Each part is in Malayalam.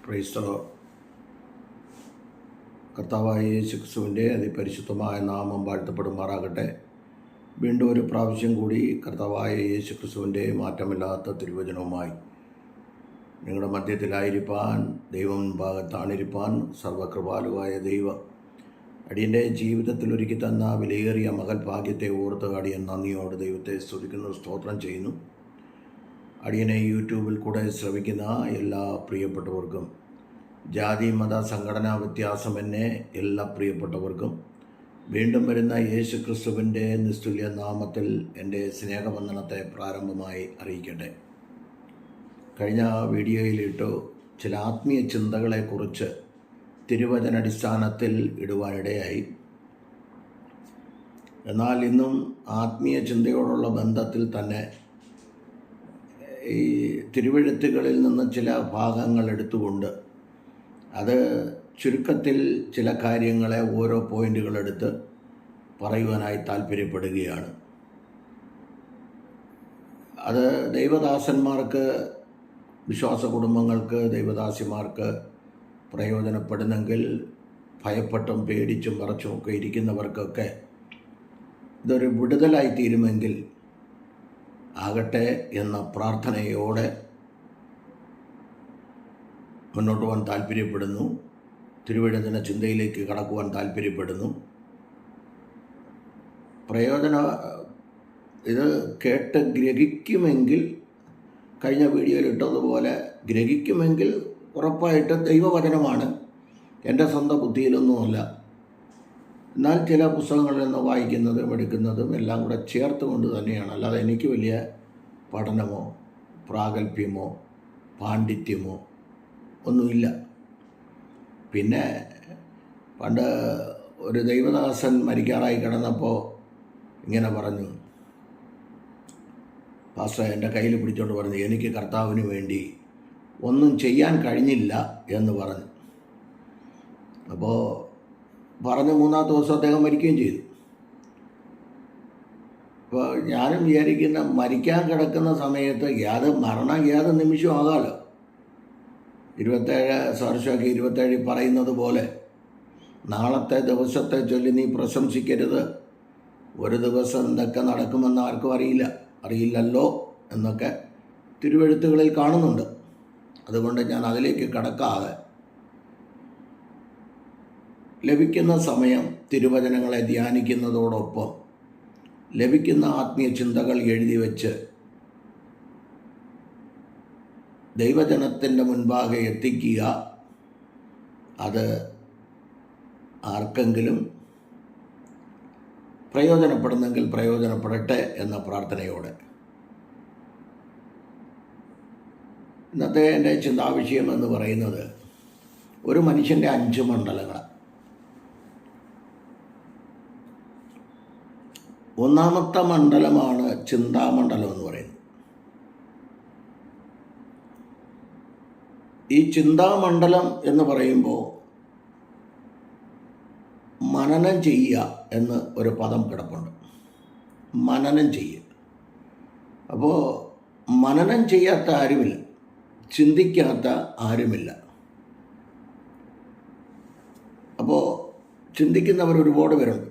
Praise the Lord. കർത്താവായ യേശുക്രിസ്തുവിൻ്റെ അതിപരിശുദ്ധമായ നാമം വാഴ്ത്തപ്പെടുമാറാകട്ടെ. വീണ്ടും ഒരു പ്രാവശ്യം കൂടി കർത്താവായ യേശുക്രിസ്തുവിൻ്റെ മാറ്റമില്ലാത്ത തിരുവചനവുമായി നിങ്ങളുടെ മധ്യത്തിലായിരിക്കാൻ, ദൈവം ഭാഗത്താണിരിക്കാൻ സർവകൃപാലുവായ ദൈവം അടിയൻ്റെ ജീവിതത്തിൽ ഒരുക്കി തന്ന വിലയേറിയ മകൾ ഭാഗ്യത്തെ ഓർത്ത് അടിയൻ നന്ദിയോട് ദൈവത്തെ സ്തുതിക്കുന്നു, സ്തോത്രം ചെയ്യുന്നു. അടിയനെ യൂട്യൂബിൽ കൂടെ ശ്രവിക്കുന്ന എല്ലാ പ്രിയപ്പെട്ടവർക്കും, ജാതി മത സംഘടനാ വ്യത്യാസമെന്നെ എല്ലാ പ്രിയപ്പെട്ടവർക്കും വീണ്ടും വരുന്ന യേശു ക്രിസ്തുവിൻ്റെ നിസ്തുല്യ നാമത്തിൽ എൻ്റെ സ്നേഹവന്ദനത്തെ പ്രാരംഭമായി അറിയിക്കട്ടെ. കഴിഞ്ഞ വീഡിയോയിലിട്ടു ചില ആത്മീയ ചിന്തകളെക്കുറിച്ച് തിരുവചനടിസ്ഥാനത്തിൽ ഇടുവാനിടയായി. എന്നാൽ ഇന്നും ആത്മീയ ചിന്തയോടുള്ള ബന്ധത്തിൽ തന്നെ ഈ തിരുവെഴുത്തുകളിൽ നിന്ന് ചില ഭാഗങ്ങൾ എടുത്തുകൊണ്ട് അത് ചുരുക്കത്തിൽ ചില കാര്യങ്ങളെ ഓരോ പോയിന്റുകളെടുത്ത് പറയുവാനായി താല്പര്യപ്പെടുകയാണ്. അത് ദൈവദാസന്മാർക്ക്, വിശ്വാസ കുടുംബങ്ങൾക്ക്, ദൈവദാസിമാർക്ക് പ്രയോജനപ്പെടുന്നെങ്കിൽ ഭയപ്പെട്ടും പേടിച്ചും വിറച്ചും ഒക്കെ ഇരിക്കുന്നവർക്കൊക്കെ ഇതൊരു വിടുതലായി തീരുമെങ്കിൽ ആകട്ടെ എന്ന പ്രാർത്ഥനയോടെ മുന്നോട്ട് പോകാൻ താല്പര്യപ്പെടുന്നു. തിരുവചന ചിന്തയിലേക്ക് കടക്കുവാൻ താല്പര്യപ്പെടുന്നു. ഇത് കേട്ട് ഗ്രഹിക്കുമെങ്കിൽ, കഴിഞ്ഞ വീഡിയോയിൽ ഇട്ടതുപോലെ ഗ്രഹിക്കുമെങ്കിൽ ഉറപ്പായിട്ട് ദൈവവചനമാണ്, എൻ്റെ സ്വന്തം ബുദ്ധിയിലൊന്നുമല്ല. എന്നാൽ ചില പുസ്തകങ്ങളിൽ നിന്ന് വായിക്കുന്നതും എടുക്കുന്നതും എല്ലാം കൂടെ ചേർത്തുകൊണ്ട് തന്നെയാണ്. അല്ലാതെ എനിക്ക് വലിയ പഠനമോ പ്രാഗൽഭ്യമോ പാണ്ഡിത്യമോ ഒന്നുമില്ല. പിന്നെ പണ്ട് ഒരു ദൈവദാസൻ മരിക്കാറായി കിടന്നപ്പോൾ ഇങ്ങനെ പറഞ്ഞു, പാസ്റ്റർ എൻ്റെ കയ്യിൽ പിടിച്ചുകൊണ്ട് പറഞ്ഞു, എനിക്ക് കർത്താവിന് വേണ്ടി ഒന്നും ചെയ്യാൻ കഴിഞ്ഞില്ല എന്ന് പറഞ്ഞു. അപ്പോൾ പറഞ്ഞ് മൂന്നാമത്തെ ദിവസം അദ്ദേഹം മരിക്കുകയും ചെയ്തു. അപ്പോൾ ഞാനും വിചാരിക്കുന്ന, മരിക്കാൻ കിടക്കുന്ന സമയത്ത് മരണം ഏത് നിമിഷവും ആകാമല്ലോ. 27 പറയുന്നത് പോലെ നാളത്തെ ദിവസത്തെ ചൊല്ലി നീ പ്രശംസിക്കരുത്, ഒരു ദിവസം എന്തൊക്കെ നടക്കുമെന്ന് ആർക്കും അറിയില്ലല്ലോ എന്നൊക്കെ തിരുവെഴുത്തുകളിൽ കാണുന്നുണ്ട്. അതുകൊണ്ട് ഞാൻ അതിലേക്ക് കടക്കാതെ ലഭിക്കുന്ന സമയം തിരുവചനങ്ങളെ ധ്യാനിക്കുന്നതോടൊപ്പം ലഭിക്കുന്ന ആത്മീയ ചിന്തകൾ എഴുതി വച്ച് ദൈവജനത്തിൻ്റെ മുൻപാകെ എത്തിക്കുക. അത് ആർക്കെങ്കിലും പ്രയോജനപ്പെടുന്നെങ്കിൽ പ്രയോജനപ്പെടട്ടെ എന്ന പ്രാർത്ഥനയോടെ ഇന്നത്തെ എൻ്റെ ചിന്താവിഷയം എന്ന് പറയുന്നത് ഒരു മനുഷ്യൻ്റെ 5 മണ്ഡലങ്ങൾ. ഒന്നാമത്തെ മണ്ഡലമാണ് ചിന്താമണ്ഡലം എന്ന് പറയുന്നത്. ഈ ചിന്താമണ്ഡലം എന്ന് പറയുമ്പോൾ മനനം ചെയ്യുക എന്ന് ഒരു പദം കിടപ്പുണ്ട്. മനനം ചെയ്യുക. അപ്പോൾ മനനം ചെയ്യാത്ത ആരുമില്ല, ചിന്തിക്കാത്ത ആരുമില്ല. അപ്പോൾ ചിന്തിക്കുന്നവർ ഒരുപാട് പേരുണ്ട്.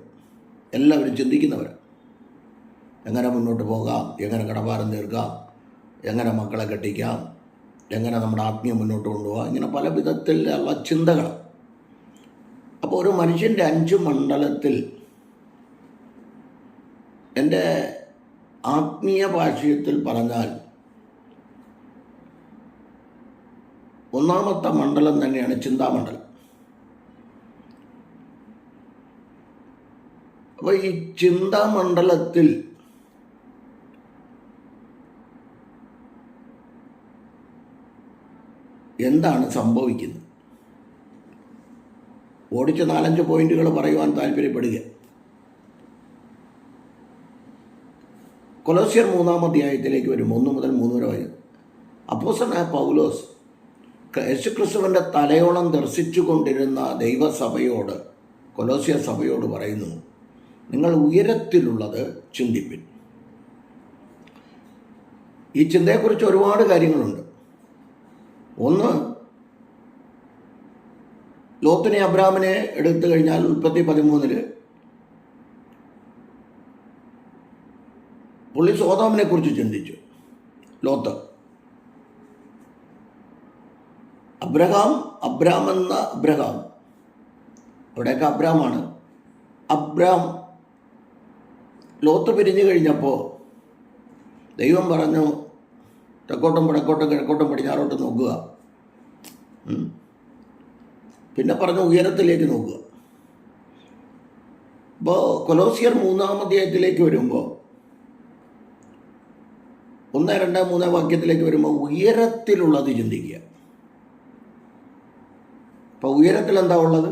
എല്ലാവരും ചിന്തിക്കുന്നവർ. എങ്ങനെ മുന്നോട്ട് പോകാം, എങ്ങനെ കടഭാരം തീർക്കാം, എങ്ങനെ മക്കളെ കെട്ടിക്കാം, എങ്ങനെ നമ്മുടെ ആത്മീയം മുന്നോട്ട് കൊണ്ടുപോകാം, ഇങ്ങനെ പല വിധത്തിലുള്ള ചിന്തകൾ. അപ്പോൾ ഒരു മനുഷ്യൻ്റെ 5 മണ്ഡലത്തിൽ എൻ്റെ ആത്മീയ ഭാഷ്യത്തിൽ പറഞ്ഞാൽ ഒന്നാമത്തെ മണ്ഡലം തന്നെയാണ് ചിന്താമണ്ഡലം. അപ്പോൾ ഈ ചിന്താമണ്ഡലത്തിൽ എന്താണ് സംഭവിക്കുന്നത്? ഓടിച്ച 4-5 പോയിന്റുകൾ പറയുവാൻ താല്പര്യപ്പെടുക. കൊലോസ്യർ 3-ാം അധ്യായത്തിലേക്ക് വരും. 1 മുതൽ 3 വരെ വായിക്കും. അപ്പോസ്തലനായ പൗലോസ് യേശുക്രിസ്തുവിൻ്റെ തലയോളം ദർശിച്ചു കൊണ്ടിരുന്ന ദൈവസഭയോട്, കൊലോസ്യ സഭയോട് പറയുന്നു, നിങ്ങൾ ഉയരത്തിലുള്ളത് ചിന്തിപ്പിൻ. ഈ ചിന്തയെക്കുറിച്ച് ഒരുപാട് കാര്യങ്ങളുണ്ട്. ഒന്ന്, ലോത്തിനെ അബ്രാമിനെ എടുത്തു കഴിഞ്ഞാൽ ഉൽപ്പത്തി 13 പുള്ളി സോതോമിനെ കുറിച്ച് ചിന്തിച്ചു. ലോത്ത്, അബ്രാം എന്ന അബ്രഹാം, അവിടെയൊക്കെ അബ്രാമാണ്. അബ്രാം ലോത്ത് പിരിഞ്ഞു കഴിഞ്ഞപ്പോൾ ദൈവം പറഞ്ഞു, തെക്കോട്ടും വടക്കോട്ടും കിഴക്കോട്ടും പടിഞ്ഞാറോട്ടും നോക്കുക. പിന്നെ പറഞ്ഞു ഉയരത്തിലേക്ക് നോക്കുക. അപ്പോൾ കൊലോസിയർ 3-ാം അധ്യായത്തിലേക്ക് വരുമ്പോൾ 1, 2, 3 വാക്യത്തിലേക്ക് വരുമ്പോൾ ഉയരത്തിലുള്ളത് ചിന്തിക്കുക. അപ്പോൾ ഉയരത്തിൽ എന്താ ഉള്ളത്?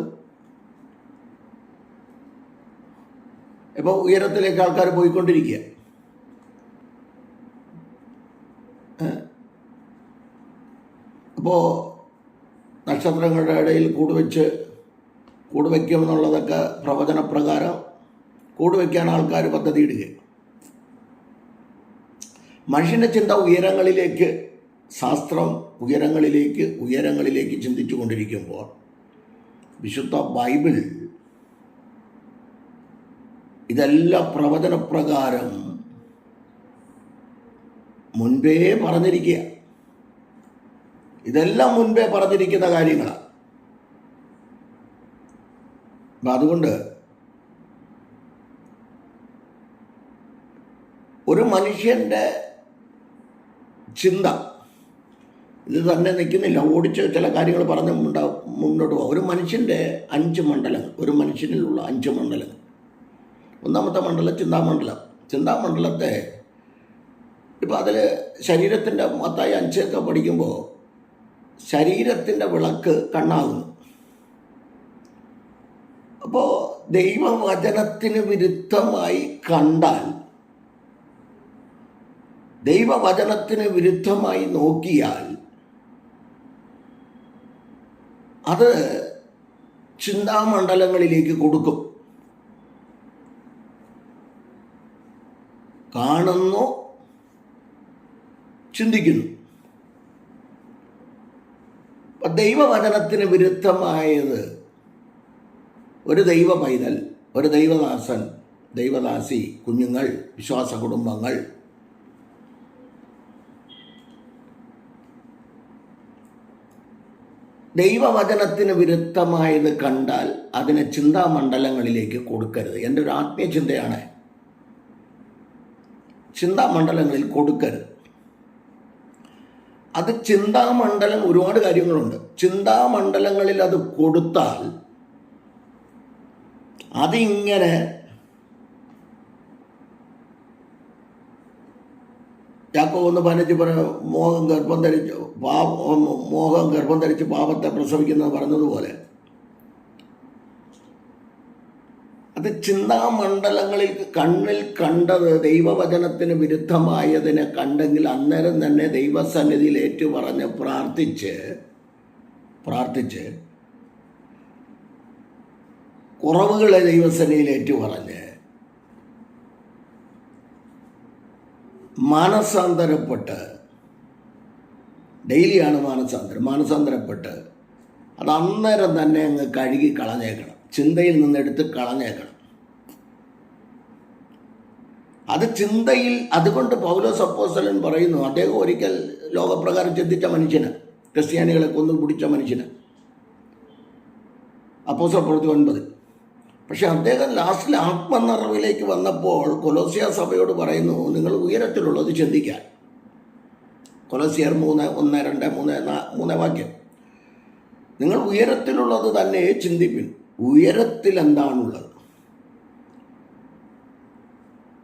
ഇപ്പോൾ ഉയരത്തിലേക്ക് ആൾക്കാർ പോയിക്കൊണ്ടിരിക്കുക. അപ്പോൾ നക്ഷത്രങ്ങളുടെ ഇടയിൽ കൂട് വയ്ക്കുമെന്നുള്ളതൊക്കെ പ്രവചനപ്രകാരം കൂട് വയ്ക്കാൻ ആൾക്കാർ പദ്ധതി ഇടുക. മനുഷ്യൻ്റെ ചിന്ത ഉയരങ്ങളിലേക്ക്, ശാസ്ത്രം ഉയരങ്ങളിലേക്ക് ചിന്തിച്ചു കൊണ്ടിരിക്കുമ്പോൾ വിശുദ്ധ ബൈബിൾ ഇതെല്ലാം പ്രവചനപ്രകാരം മുൻപേ പറഞ്ഞിരിക്കുക. ഇതെല്ലാം മുൻപേ പറഞ്ഞിരിക്കുന്ന കാര്യങ്ങളാണ്. അപ്പം അതുകൊണ്ട് ഒരു മനുഷ്യൻ്റെ ചിന്ത ഇത് തന്നെ നിൽക്കുന്നില്ല, ഓടിച്ച് ചില കാര്യങ്ങൾ പറഞ്ഞ് മുന്നോട്ട് പോകും. ഒരു മനുഷ്യൻ്റെ 5 മണ്ഡലങ്ങൾ, ഒരു മനുഷ്യനിലുള്ള 5 മണ്ഡലങ്ങൾ. ഒന്നാമത്തെ മണ്ഡലം ചിന്താമണ്ഡലത്തെ ഇപ്പോൾ അതിൽ ശരീരത്തിൻ്റെ മത്തായി 5 പഠിക്കുമ്പോൾ ശരീരത്തിൻ്റെ വിളക്ക് കണ്ണാകുന്നു. അപ്പോൾ ദൈവവചനത്തിന് വിരുദ്ധമായി കണ്ടാൽ, ദൈവവചനത്തിന് വിരുദ്ധമായി നോക്കിയാൽ അത് ചിന്താമണ്ഡലങ്ങളിലേക്ക് കൊടുക്കും. കാണുന്നു, ചിന്തിക്കുന്നു. ദൈവവചനത്തിന് വിരുദ്ധമായത് ഒരു ദൈവ പൈതൽ, ഒരു ദൈവദാസൻ, ദൈവദാസി, കുഞ്ഞുങ്ങൾ, വിശ്വാസ കുടുംബങ്ങൾ ദൈവവചനത്തിന് വിരുദ്ധമായത് കണ്ടാൽ അതിനെ ചിന്താമണ്ഡലങ്ങളിലേക്ക് കൊടുക്കരുത്. എൻ്റെ ഒരു ആത്മീയ ചിന്തയാണ്, ചിന്താമണ്ഡലങ്ങളിൽ കൊടുക്കരുത്. അത് ചിന്താമണ്ഡലം ഒരുപാട് കാര്യങ്ങളുണ്ട്. ചിന്താമണ്ഡലങ്ങളിൽ അത് കൊടുത്താൽ അതിങ്ങനെ യാക്കോബ് 1:15 മോഹം ഗർഭം ധരിച്ച് പാപത്തെ പ്രസവിക്കുന്നത് പറഞ്ഞതുപോലെ അത് ചിന്താമണ്ഡലങ്ങളിൽ കണ്ണിൽ കണ്ടത് ദൈവവചനത്തിന് വിരുദ്ധമായതിനെ കണ്ടെങ്കിൽ അന്നേരം തന്നെ ദൈവസന്നിധിയിൽ ഏറ്റുപറഞ്ഞ് പ്രാർത്ഥിച്ച് കുറവുകളെ ദൈവസന്നിധിയിൽ ഏറ്റുപറഞ്ഞ് മാനസാന്തരപ്പെട്ട്, ഡെയിലിയാണ് മാനസാന്തരപ്പെട്ട് അത് അന്നേരം തന്നെ അങ്ങ് കഴുകി കളഞ്ഞേക്കണം, ചിന്തയിൽ നിന്നെടുത്ത് കളഞ്ഞേക്കണം. അത് ചിന്തയിൽ, അതുകൊണ്ട് പൗലോസ് അപ്പോസ്തലൻ പറയുന്നു, അദ്ദേഹം ഒരിക്കൽ ലോകപ്രകാരം ചിന്തിച്ച മനുഷ്യന്, ക്രിസ്ത്യാനികളെ കൊന്നു പിടിച്ച മനുഷ്യന്, അപ്പോസ്തലപ്രവൃത്തി 9. പക്ഷെ അദ്ദേഹം ലാസ്റ്റിൽ ആത്മനിറവിലേക്ക് വന്നപ്പോൾ കൊലോസ്യ സഭയോട് പറയുന്നു, നിങ്ങൾ ഉയരത്തിലുള്ളത് ചിന്തിക്കാൻ. കൊലോസ്യർ 3:1-2-3 വാക്യം. നിങ്ങൾ ഉയരത്തിലുള്ളത് തന്നെ ചിന്തിപ്പിൻ. ഉയരത്തിൽ എന്താണുള്ളത്?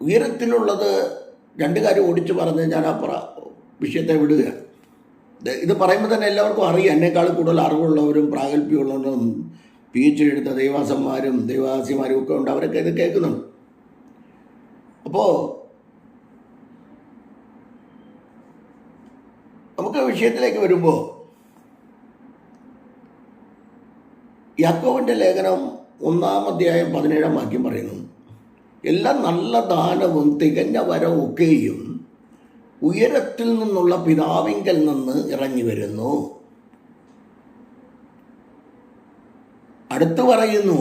ഉയരത്തിലുള്ളത് 2 കാര്യം ഓടിച്ച് പറഞ്ഞ് ഞാൻ ആ വിഷയത്തെ വിടുക. ഇത് പറയുമ്പോൾ തന്നെ എല്ലാവർക്കും അറിയാം, എന്നെക്കാൾ കൂടുതൽ അറിവുള്ളവരും പ്രാഗൽഭ്യമുള്ളവരും PhD എടുത്ത ദൈവാസന്മാരും ദൈവാസിമാരും ഒക്കെ ഉണ്ട്, അവരൊക്കെ ഇത് കേൾക്കുന്നുണ്ട്. അപ്പോൾ നമുക്ക് വിഷയത്തിലേക്ക് വരുമ്പോൾ യാക്കോബിൻ്റെ ലേഖനം 1-ാം അധ്യായം 17-ാം വാക്യം പറയുന്നു, എല്ലാ നല്ല ദാനവും തികഞ്ഞ വരവും ഒക്കെയും ഉയരത്തിൽ നിന്നുള്ള പിതാവിങ്കൽ നിന്ന് ഇറങ്ങി വരുന്നു. അടുത്ത് പറയുന്നു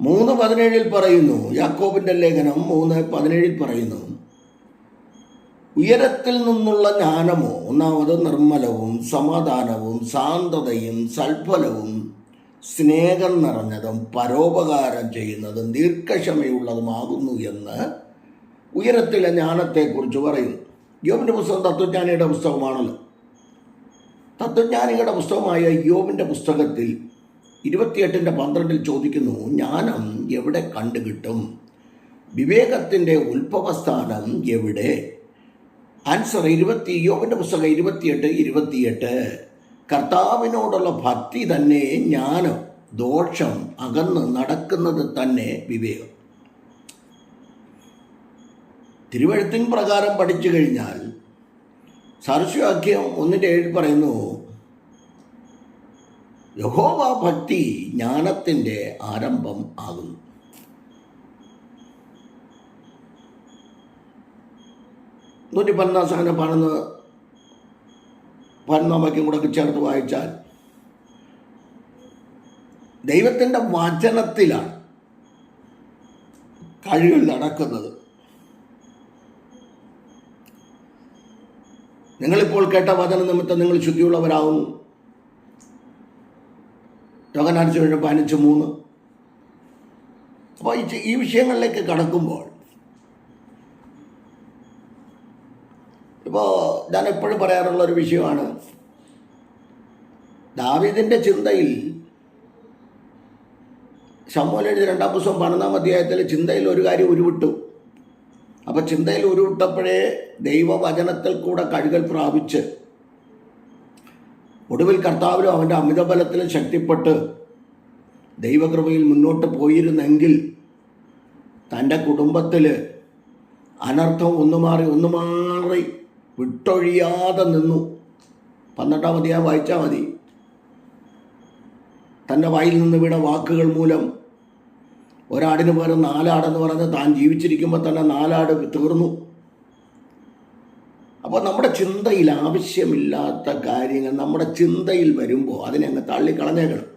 3:17 പറയുന്നു, യാക്കോബിൻ്റെ ലേഖനം 3:17 പറയുന്നു, ഉയരത്തിൽ നിന്നുള്ള ജ്ഞാനമോ ഒന്നാമത് നിർമ്മലവും സമാധാനവും ശാന്തതയും സൽഫലവും സ്നേഹം നിറഞ്ഞതും പരോപകാരം ചെയ്യുന്നതും ദീർഘക്ഷമയുള്ളതുമാകുന്നു എന്ന് ഉയരത്തിലെ ജ്ഞാനത്തെക്കുറിച്ച് പറയുന്നു. യോബിൻ്റെ പുസ്തകം തത്വജ്ഞാനിയുടെ പുസ്തകമാണല്ലോ. തത്വജ്ഞാനികളുടെ പുസ്തകമായ യോബിൻ്റെ പുസ്തകത്തിൽ 28:12 ചോദിക്കുന്നു, ജ്ഞാനം എവിടെ കണ്ടുകിട്ടും? വിവേകത്തിൻ്റെ ഉത്ഭവസ്ഥാനം എവിടെ? ആൻസർ യോബിൻ്റെ പുസ്തകം 28:28. കർത്താവിനോടുള്ള ഭക്തി തന്നെ ജ്ഞാനം, ദോഷം അകന്ന് നടക്കുന്നത് തന്നെ വിവേകം. തിരുവെഴുത്തിൻ പ്രകാരം പഠിച്ചു കഴിഞ്ഞാൽ സാദൃശ്യവാക്യം 1:7 പറയുന്നു, യഹോവ ഭക്തി ജ്ഞാനത്തിൻ്റെ ആരംഭം ആകുന്നു. നൂറ്റി 14 വാക്യം കൂടെ ചേർത്ത് വായിച്ചാൽ ദൈവത്തിൻ്റെ വചനത്തിലാണ് കഴിവുകൾ നടക്കുന്നത്. നിങ്ങളിപ്പോൾ കേട്ട വചന നിമിത്തം നിങ്ങൾ ശുദ്ധിയുള്ളവരാകുന്നു. യോഹന്നാൻ 15:3. അപ്പോൾ ഈ വിഷയങ്ങളിലേക്ക് കടക്കുമ്പോൾ ഇപ്പോൾ ഞാൻ എപ്പോഴും പറയാറുള്ള ഒരു വിഷയമാണ്, ദാവീദിൻ്റെ ചിന്തയിൽ ശമൂവേൽ എഴുതിയ 2-ാം പുസ്തകം 12-ാം അധ്യായത്തിൽ ചിന്തയിൽ ഒരു കാര്യം ഉരുവിട്ടു. അപ്പോൾ ചിന്തയിൽ ഉരുവിട്ടപ്പോഴേ ദൈവവചനത്തിൽ കൂടെ കഴുകൽ പ്രാപിച്ച് ഒടുവിൽ കർത്താവിലും അവൻ്റെ അമിതബലത്തിലും ശക്തിപ്പെട്ട് ദൈവകൃപയിൽ മുന്നോട്ട് പോയിരുന്നെങ്കിൽ തൻ്റെ കുടുംബത്തിൽ അനർത്ഥം ഒന്നുമാറി വിട്ടൊഴിയാതെ നിന്നു. 12-ാം അധ്യായം വായിച്ചാൽ മതി. തൻ്റെ വായിൽ നിന്ന് വീണ വാക്കുകൾ മൂലം ഒരാടിന് പകരം 4 ആടെന്ന് പറഞ്ഞ് താൻ ജീവിച്ചിരിക്കുമ്പോൾ തന്നെ 4 ആട് തീർന്നു. അപ്പോൾ നമ്മുടെ ചിന്തയിൽ ആവശ്യമില്ലാത്ത കാര്യങ്ങൾ നമ്മുടെ ചിന്തയിൽ വരുമ്പോൾ അതിനെ അങ്ങ് തള്ളിക്കളഞ്ഞേക്കണം.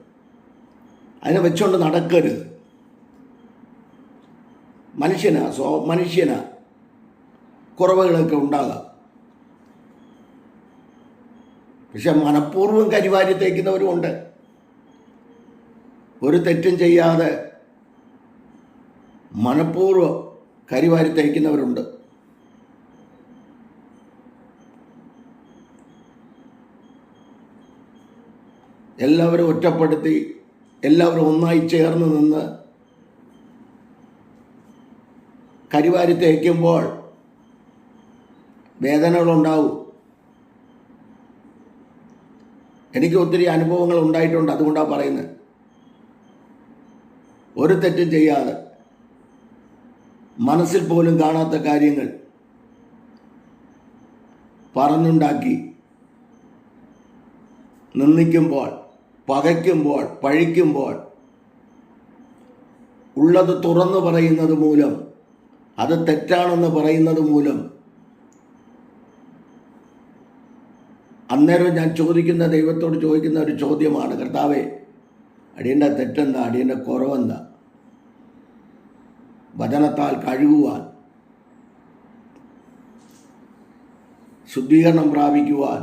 അതിനെ വെച്ചുകൊണ്ട് നടക്കരുത്. മനുഷ്യന് കുറവുകളൊക്കെ ഉണ്ടാകാം. പക്ഷെ മനഃപൂർവ്വം കരിവാരി തേക്കുന്നവരുമുണ്ട്. ഒരു തെറ്റും ചെയ്യാതെ മനഃപൂർവ്വം കരിവാരി തേക്കുന്നവരുണ്ട്. എല്ലാവരും ഒറ്റപ്പെടുത്തി എല്ലാവരും ഒന്നായി ചേർന്ന് നിന്ന് കരിവാരി തേക്കുമ്പോൾ വേദനകളുണ്ടാവും. എനിക്ക് ഒത്തിരി അനുഭവങ്ങൾ ഉണ്ടായിട്ടുണ്ട്. അതുകൊണ്ടാണ് പറയുന്നത്. ഒരു തെറ്റും ചെയ്യാതെ മനസ്സിൽ പോലും കാണാത്ത കാര്യങ്ങൾ പറഞ്ഞുണ്ടാക്കി നിന്ദിക്കുമ്പോൾ, പകയ്ക്കുമ്പോൾ, പഴിക്കുമ്പോൾ ഉള്ളത് തുറന്നു പറയുന്നത് മൂലം, അത് തെറ്റാണെന്ന് പറയുന്നത് മൂലം അന്നേരം ഞാൻ ദൈവത്തോട് ചോദിക്കുന്ന ഒരു ചോദ്യമാണ്, കർത്താവേ, അടിയൻ്റെ തെറ്റെന്താ? അടിയൻ്റെ കുറവെന്താ? വചനത്താൽ കഴുകുവാൻ, ശുദ്ധീകരണം പ്രാപിക്കുവാൻ,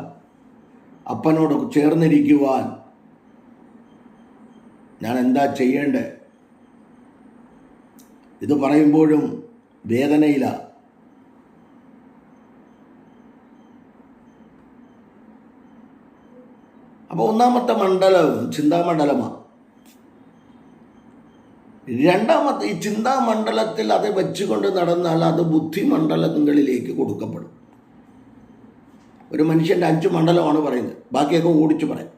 അപ്പനോട് ചേർന്നിരിക്കുവാൻ ഞാൻ എന്താ ചെയ്യേണ്ടത്? ഇത് പറയുമ്പോഴും വേദനയിലാണ്. അപ്പോൾ ഒന്നാമത്തെ മണ്ഡലവും ചിന്താമണ്ഡലമാണ്. രണ്ടാമത്തെ ഈ ചിന്താമണ്ഡലത്തിൽ അത് വെച്ചുകൊണ്ട് നടന്നാൽ അത് ബുദ്ധിമണ്ഡലങ്ങളിലേക്ക് കൊടുക്കപ്പെടും. ഒരു മനുഷ്യൻ്റെ 5 മണ്ഡലമാണ് പറയുന്നത്, ബാക്കിയൊക്കെ ഓടിച്ചു പറയും.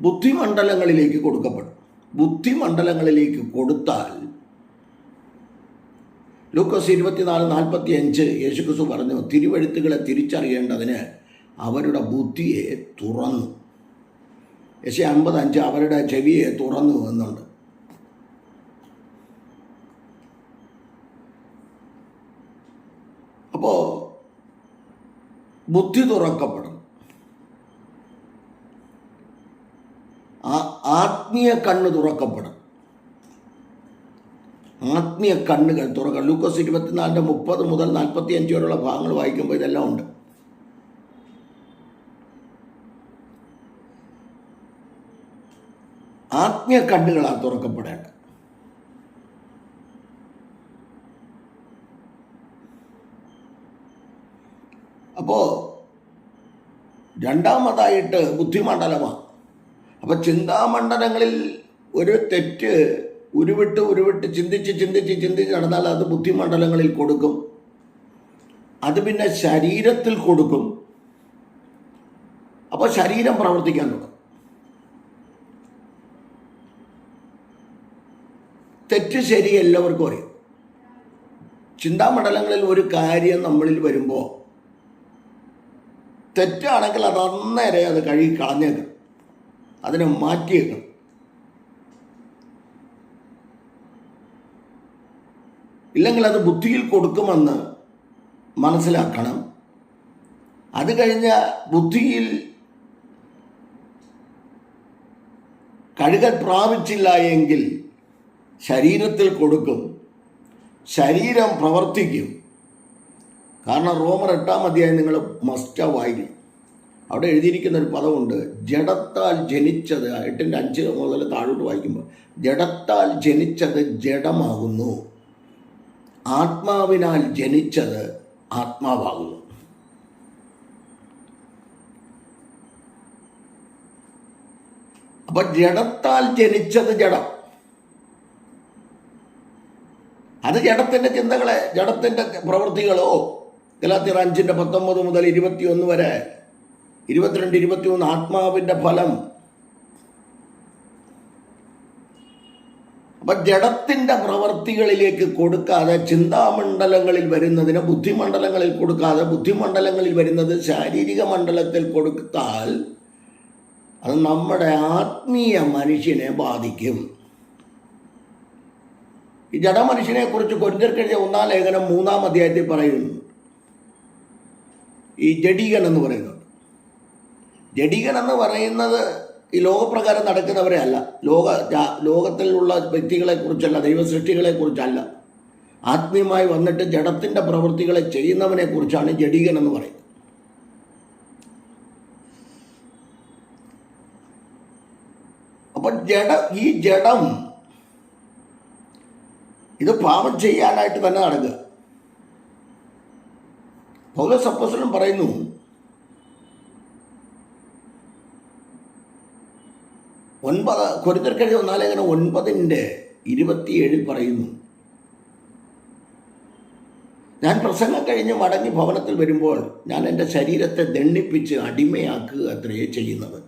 ബുദ്ധിമണ്ഡലങ്ങളിലേക്ക് കൊടുക്കപ്പെടും. ബുദ്ധിമണ്ഡലങ്ങളിലേക്ക് കൊടുത്താൽ ലൂക്കോസ് 24:45 യേശുക്രിസ്തു പറഞ്ഞു, തിരുവെഴുത്തുകളെ തിരിച്ചറിയേണ്ടതിന് അവരുടെ ബുദ്ധിയെ തുറന്നു. യെശയ്യാ 50:5 അവരുടെ ചെവിയെ തുറന്നു എന്നുണ്ട്. അപ്പോൾ ബുദ്ധി തുറക്കപ്പെടണം. ആത്മീയ കണ്ണ് തുറക്കപ്പെടും. ആത്മീയ കണ്ണുകൾ തുറക്കണം. ലൂക്കോസ് 24:30 മുതൽ 45 വരെയുള്ള ഭാഗങ്ങൾ വായിക്കുമ്പോൾ ഇതെല്ലാം ഉണ്ട്. ആത്മീയ കണ്ണുകളാണ് തുറക്കപ്പെടേണ്ടത്. അപ്പോൾ രണ്ടാമതായിട്ട് ബുദ്ധിമണ്ഡലമാണ്. അപ്പം ചിന്താമണ്ഡലങ്ങളിൽ ഒരു തെറ്റ് ഉരുവിട്ട് ചിന്തിച്ച് നടന്നാൽ അത് ബുദ്ധിമണ്ഡലങ്ങളിൽ കൊടുക്കും. അത് പിന്നെ ശരീരത്തിൽ കൊടുക്കും. അപ്പോൾ ശരീരം പ്രവർത്തിക്കാൻ തുടങ്ങും. തെറ്റ് ശരി എല്ലാവർക്കും അറിയാം. ചിന്താമണ്ഡലങ്ങളിൽ ഒരു കാര്യം നമ്മളിൽ വരുമ്പോൾ തെറ്റാണെങ്കിൽ അത് അന്നേരം അത് കഴുകി കളഞ്ഞേക്കണം, അതിനെ മാറ്റിയേക്കണം. ഇല്ലെങ്കിൽ അത് ബുദ്ധിയിൽ കൊടുക്കുമെന്ന് മനസ്സിലാക്കണം. അത് കഴിഞ്ഞ ബുദ്ധിയിൽ കഴുകൽ പ്രാപിച്ചില്ല എങ്കിൽ ശരീരത്തിൽ കൊടുക്കും. ശരീരം പ്രവർത്തിക്കും. കാരണം റോമർ 8-ാം അധ്യായം നിങ്ങൾ മസ്റ്റാ വായിക്കും. അവിടെ എഴുതിയിരിക്കുന്ന ഒരു പദമുണ്ട്, ജഡത്താൽ ജനിച്ചത്. 8:5 മുതൽ താഴോട്ട് വായിക്കുമ്പോൾ, ജഡത്താൽ ജനിച്ചത് ജഡമാകുന്നു, ആത്മാവിനാൽ ജനിച്ചത് ആത്മാവാകുന്നു. അപ്പൊ ജഡത്താൽ ജനിച്ചത് ജഡം. അത് ജഡത്തിന്റെ ചിന്തകളെ, ജഡത്തിന്റെ പ്രവൃത്തികളോ. ഗലാത്യർ 5:19 മുതൽ 21 വരെ, 22, 23 ആത്മാവിന്റെ ഫലം. അപ്പൊ ജഡത്തിന്റെ പ്രവർത്തികളിലേക്ക് കൊടുക്കാതെ ചിന്താമണ്ഡലങ്ങളിൽ വരുന്നതിന് ബുദ്ധിമണ്ഡലങ്ങളിൽ കൊടുക്കാതെ ബുദ്ധിമണ്ഡലങ്ങളിൽ വരുന്നത് ശാരീരിക മണ്ഡലത്തിൽ കൊടുത്താൽ അത് നമ്മുടെ ആത്മീയ മനുഷ്യനെ ബാധിക്കും. ഈ ജഡമനുഷ്യനെ കുറിച്ച് കൊരിന്ത്യർക്കെഴുതിയ 1-ാം ലേഖനം 3-ാം അധ്യായത്തിൽ പറയുന്നു. ഈ ജഡികൻ എന്ന് പറയുന്നത്, ജഡികൻ എന്ന് പറയുന്നത് ഈ ലോകപ്രകാരം നടക്കുന്നവരെ അല്ല, ലോകത്തിലുള്ള വ്യക്തികളെ കുറിച്ചല്ല, ദൈവസൃഷ്ടികളെ കുറിച്ചല്ല, ആത്മീയമായി വന്നിട്ട് ജഡത്തിന്റെ പ്രവൃത്തികളെ ചെയ്യുന്നവനെ കുറിച്ചാണ് ജഡികൻ എന്ന് പറയുന്നത്. അപ്പൊ ഈ ജഡം ഇത് പാപം ചെയ്യാനായിട്ട് തന്നെ നടക്കുക. പൗലോസ് അപ്പോസ്തലൻ പറയുന്നു, കൊരിന്ത്യർക്കെഴുതിയ 1-ാം ലേഖനം 9:27 പറയുന്നു, ഞാൻ പ്രസംഗം കഴിഞ്ഞ് മടങ്ങി ഭവനത്തിൽ വരുമ്പോൾ ഞാൻ എൻ്റെ ശരീരത്തെ ദണ്ഡിപ്പിച്ച് അടിമയാക്കുക അത്രയേ ചെയ്യുന്നത്.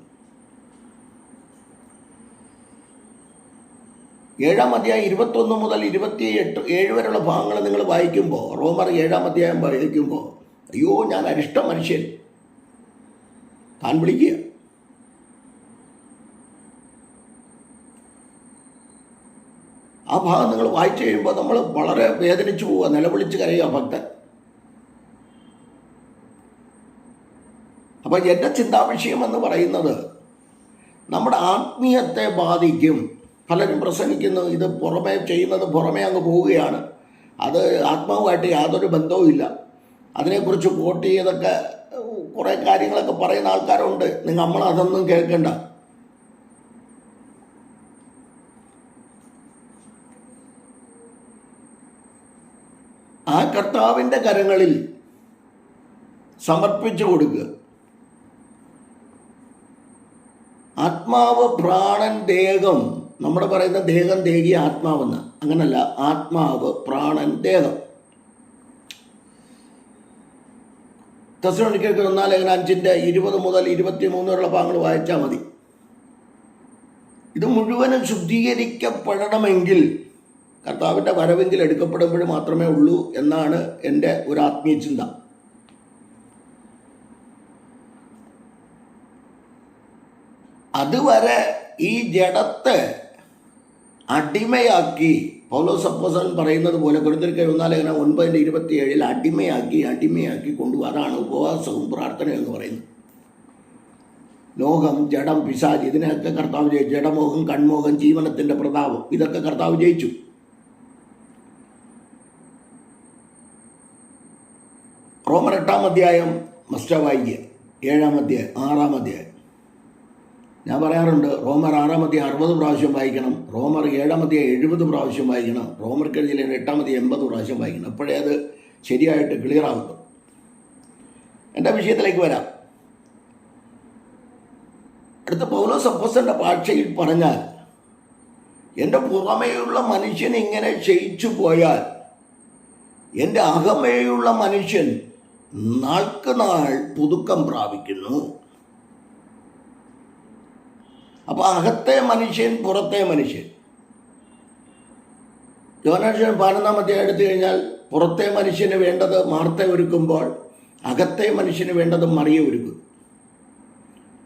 7-ാം അധ്യായം 21 മുതൽ 27 വരെയുള്ള ഭാഗങ്ങൾ നിങ്ങൾ വായിക്കുമ്പോൾ, റോമർ 7-ാം അധ്യായം വായിക്കുമ്പോൾ, അയ്യോ ഞാൻ അരിഷ്ട മനുഷ്യൻ താൻ വിളിക്കുക. ആ ഭാഗം നിങ്ങൾ വായിച്ചു കഴിയുമ്പോൾ നമ്മൾ വളരെ വേദനിച്ചു പോവുക, നിലവിളിച്ച് കരയുക ഭക്തൻ. അപ്പം എൻ്റെ ചിന്താവിഷയം എന്ന് പറയുന്നത് നമ്മുടെ ആത്മീയത്തെ ബാധിക്കും. പലരും പ്രസംഗിക്കുന്നു, ഇത് പുറമേ ചെയ്യുന്നത് പുറമേ അങ്ങ് പോവുകയാണ്, അത് ആത്മാവുമായിട്ട് യാതൊരു ബന്ധവും ഇല്ല. അതിനെക്കുറിച്ച് കോട്ട് ചെയ്തൊക്കെ കുറേ കാര്യങ്ങളൊക്കെ പറയുന്ന ആൾക്കാരുണ്ട്. നമ്മൾ അതൊന്നും കേൾക്കണ്ട. ആ കർത്താവിൻ്റെ കരങ്ങളിൽ സമർപ്പിച്ചു കൊടുക്കുക. ആത്മാവ്, പ്രാണൻ, ദേഹം. നമ്മുടെ പറയുന്ന ദേഹം, ദേഹി, ആത്മാവെന്ന്. അങ്ങനല്ല, ആത്മാവ്, പ്രാണൻ, ദേഹം. തെസ്സലോനിക്കർക്ക് 1-ാം ലേഖനം 5:20 മുതൽ 23 വരെയുള്ള ഭാഗങ്ങൾ വായിച്ചാൽ മതി. ഇത് മുഴുവനും ശുദ്ധീകരിക്കപ്പെടണമെങ്കിൽ കർത്താവിൻ്റെ വരവെങ്കിൽ എടുക്കപ്പെടുമ്പോൾ മാത്രമേ ഉള്ളൂ എന്നാണ് എൻ്റെ ഒരു ആത്മീയ ചിന്ത. അതുവരെ ഈ ജഡത്തെ അടിമയാക്കി, പൗലോസ് അപ്പോസ്തലൻ പറയുന്നത് പോലെ കൊരിന്ത്യർക്ക് 1-ാം ലേഖനം 9:27 അടിമയാക്കി കൊണ്ടുപോകും. അതാണ് ഉപവാസവും പ്രാർത്ഥനയും എന്ന് പറയുന്നത്. ലോകം, ജഡം, പിശാച്, ഇതിനെയൊക്കെ കർത്താവ് ജയിച്ചു. ജഡമോഹം, കൺമോഹം, ജീവനത്തിൻ്റെ പ്രതാപം, ഇതൊക്കെ കർത്താവ് ജയിച്ചു. റോമർ 8-ാം അധ്യായം മസ്റ്റ് വായിക്കുക. 7-ാം അധ്യായം, 6-ാം അധ്യായം. ഞാൻ പറയാറുണ്ട്, റോമർ 6-ാം അധ്യായം 60 പ്രാവശ്യം വായിക്കണം, റോമർ 7-ാം അധ്യായം 70 പ്രാവശ്യം വായിക്കണം, റോമർക്കെഴുതിയ 8-ാം അധ്യായം 80 പ്രാവശ്യം വായിക്കണം. അപ്പോഴേ അത് ശരിയായിട്ട് ക്ലിയർ ആകുന്നു. എൻ്റെ വിഷയത്തിലേക്ക് വരാം. അടുത്ത പൗലോസ് അപ്പോസ്തലന്റെ ഭാഷയിൽ പറഞ്ഞാൽ, എൻ്റെ പുറമേയുള്ള മനുഷ്യൻ ഇങ്ങനെ ക്ഷയിച്ചു പോയാൽ എൻ്റെ അകമേയുള്ള മനുഷ്യൻ നാൾക്ക് നാൾ പുതുക്കം പ്രാപിക്കുന്നു. അപ്പോൾ അകത്തെ മനുഷ്യൻ, പുറത്തെ മനുഷ്യൻ. യോഹന്നാൻ 11-ാം അധ്യായം എടുത്തു കഴിഞ്ഞാൽ പുറത്തെ മനുഷ്യന് വേണ്ടത് മാർത്ത ഒരുക്കുമ്പോൾ അകത്തെ മനുഷ്യന് വേണ്ടത് മറിയ ഒരുക്കും.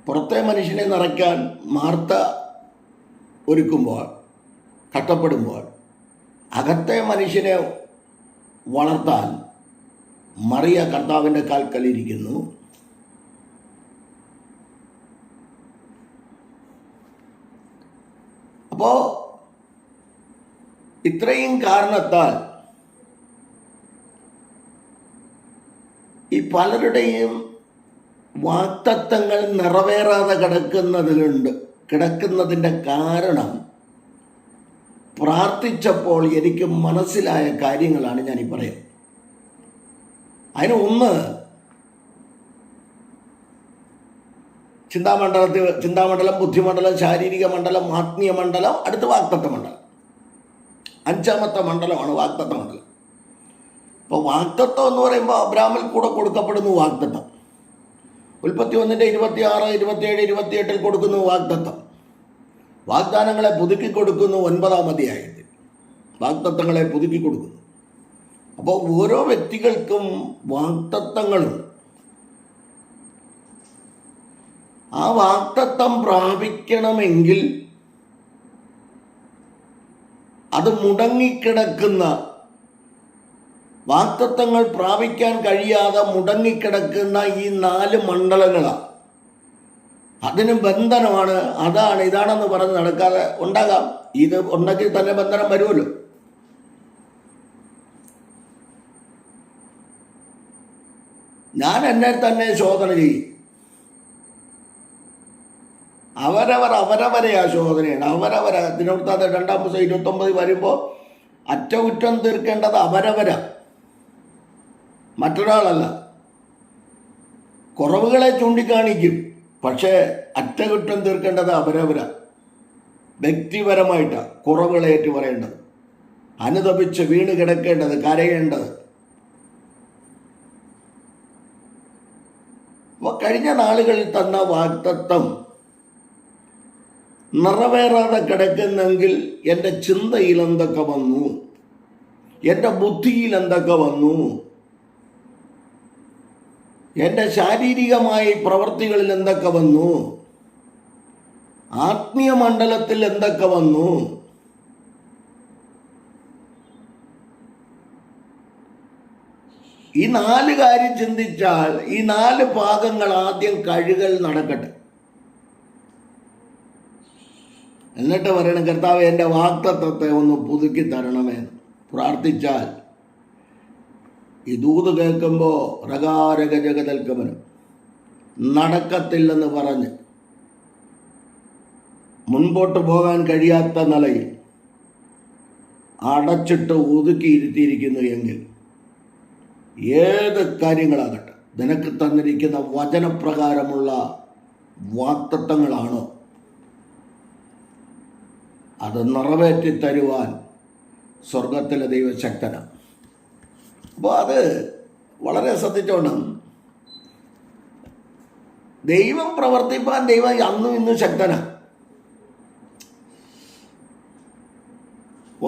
പുറത്തെ മനുഷ്യനെ നിറയ്ക്കാൻ മാർത്ത ഒരുക്കുമ്പോൾ, കഷ്ടപ്പെടുമ്പോൾ, അകത്തെ മനുഷ്യനെ വളർത്താൻ മറിയ കർത്താവിൻ്റെ കാൽക്കലിരിക്കുന്നു. അപ്പോൾ ഇത്രയും കാരണത്താൽ ഈ പലരുടെയും വാഗ്ദത്തങ്ങൾ നിറവേറാതെ കിടക്കുന്നതിൻ്റെ കാരണം പ്രാർത്ഥിച്ചപ്പോൾ എനിക്ക് മനസ്സിലായ കാര്യങ്ങളാണ് ഞാനീ പറയുന്നത്. അതിന് ഒന്ന്, ചിന്താമണ്ഡലം, ബുദ്ധിമണ്ഡലം, ശാരീരിക മണ്ഡലം, ആത്മീയ മണ്ഡലം, അടുത്ത് വാഗ്ദത്ത മണ്ഡലം. 5-ാമത്തെ മണ്ഡലമാണ് വാഗ്ദത്ത മണ്ഡലം. അപ്പോൾ വാഗ്ദത്തം എന്ന് പറയുമ്പോൾ അബ്രാമിൽ കൂടെ കൊടുക്കപ്പെടുന്നു വാഗ്ദത്തം. ഉൽപ്പത്തി 1-ന്റെ 26, 27, 28 കൊടുക്കുന്നു വാഗ്ദത്തം. വാഗ്ദാനങ്ങളെ പുതുക്കി കൊടുക്കുന്നു 9-ാം അധ്യായത്തിൽ. വാഗ്ദത്തങ്ങളെ പുതുക്കി കൊടുക്കുന്നു. അപ്പോൾ ഓരോ വ്യക്തികൾക്കും വാഗ്ദത്തങ്ങളുണ്ട്. ആ വാഗ്ദത്തം പ്രാപിക്കണമെങ്കിൽ അത് മുടങ്ങിക്കിടക്കുന്ന, വാഗ്ദത്തങ്ങൾ പ്രാപിക്കാൻ കഴിയാതെ മുടങ്ങിക്കിടക്കുന്ന ഈ 4 മണ്ഡലങ്ങളാണ്. അതിന് ബന്ധനമാണ്. ഇതാണെന്ന് പറഞ്ഞ് നടക്കാതെ ഉണ്ടാകാം. ഇത് ഉണ്ടെങ്കിൽ തന്നെ ബന്ധനം വരുമല്ലോ. ഞാൻ എന്നെ തന്നെ ശോധന ചെയ്യും. അവരവരെയാ ശോധനയാണ്. തിരുവനന്തപുരത്ത് 2-ാം പുസ്തകം 29 വരുമ്പോൾ അറ്റകുറ്റം തീർക്കേണ്ടത് അവരവരാ, മറ്റൊരാളല്ല. കുറവുകളെ ചൂണ്ടിക്കാണിക്കും, പക്ഷേ അറ്റകുറ്റം തീർക്കേണ്ടത് അവരവരാ. വ്യക്തിപരമായിട്ടാണ് കുറവുകളേറ്റു പറയേണ്ടത്, അനുതപിച്ച് വീണ് കിടക്കേണ്ടത്, കരയേണ്ടത്. അപ്പോൾ കഴിഞ്ഞ നാളുകളിൽ തന്ന വാഗ്ദത്തം നിറവേറാതെ കിടക്കുന്നെങ്കിൽ എൻ്റെ ചിന്തയിൽ എന്തൊക്കെ വന്നു, എൻ്റെ ബുദ്ധിയിൽ എന്തൊക്കെ വന്നു, എൻ്റെ ശാരീരികമായി പ്രവൃത്തികളിൽ എന്തൊക്കെ വന്നു, ആത്മീയ മണ്ഡലത്തിൽ എന്തൊക്കെ വന്നു, ഈ 4 കാര്യം ചിന്തിച്ചാൽ ഈ 4 ഭാഗങ്ങൾ ആദ്യം കഴുകൽ നടക്കട്ടെ. എന്നിട്ട് പറയണം, കർത്താവേ എൻ്റെ വാഗ്ദത്തത്തെ ഒന്ന് പുതുക്കി തരണമെന്ന് പ്രാർത്ഥിച്ചാൽ ഈ ദൂത് കേൾക്കുമ്പോൾ റകാരക ജഗതൽക്കമനം നടക്കത്തില്ലെന്ന് പറഞ്ഞ് മുൻപോട്ട് പോകാൻ കഴിയാത്ത നിലയിൽ അടച്ചിട്ട് ഒതുക്കിയിരുത്തിയിരിക്കുന്നു എങ്കിൽ ഏത് കാര്യങ്ങളാകട്ടെ, നിനക്ക് തന്നിരിക്കുന്ന വചനപ്രകാരമുള്ള വാഗ്ദത്തങ്ങളാണോ അത് നിറവേറ്റി തരുവാൻ സ്വർഗത്തിലെ ദൈവശക്തനാണ്. അപ്പോൾ അത് വളരെ ശ്രദ്ധിച്ചോണം. ദൈവം പ്രവർത്തിപ്പാൻ ദൈവം അന്നും ഇന്നും ശക്തനാണ്.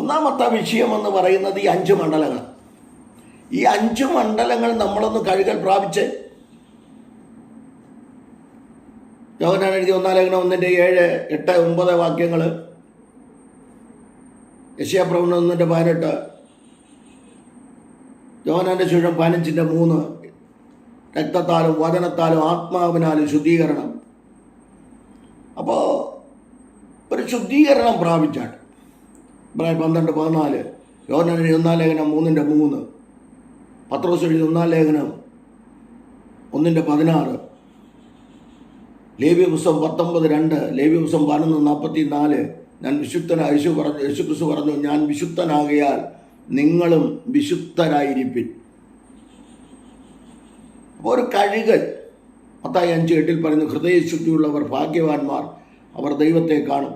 ഒന്നാമത്തെ വിഷയമെന്ന് പറയുന്നത് ഈ 5 മണ്ഡലങ്ങൾ. ഈ 5 മണ്ഡലങ്ങൾ നമ്മളൊന്ന് കഴുകൽ പ്രാപിച്ച്, യോഹന്നാൻ എഴുതിയ 1-ാം ലേഖനം 1-ന്റെ 7, 8, 9 വാക്യങ്ങൾ, യെശയ്യാപ്രവചനം 1-ന്റെ 18, യോഹന്നാന്റെ സുവിശേഷം 15-ന്റെ 3, രക്തത്താലും വചനത്താലും ആത്മാവിനാലും ശുദ്ധീകരണം, അപ്പോൾ ഒരു ശുദ്ധീകരണം പ്രാപിച്ചാണ് 12-14, യോഹന്നാൻ 1 ലേഖനം 3:3, പത്രോസ് 1 ലേഖനം 1:16, ലേവ്യ പുസ്തകം 19:2, ലേവ്യ പുസ്തകം 11:44. ഞാൻ യേശുക്രിസ്തു പറഞ്ഞു, ഞാൻ വിശുദ്ധനാകയാൽ നിങ്ങളും വിശുദ്ധരായിരിപ്പിൻ. അപ്പോൾ ഒരു കഴുകൽ. മത്തായി 5:8 പറയുന്നു, ഹൃദയശുദ്ധിയുള്ളവർ ഭാഗ്യവാന്മാർ, അവർ ദൈവത്തെ കാണും.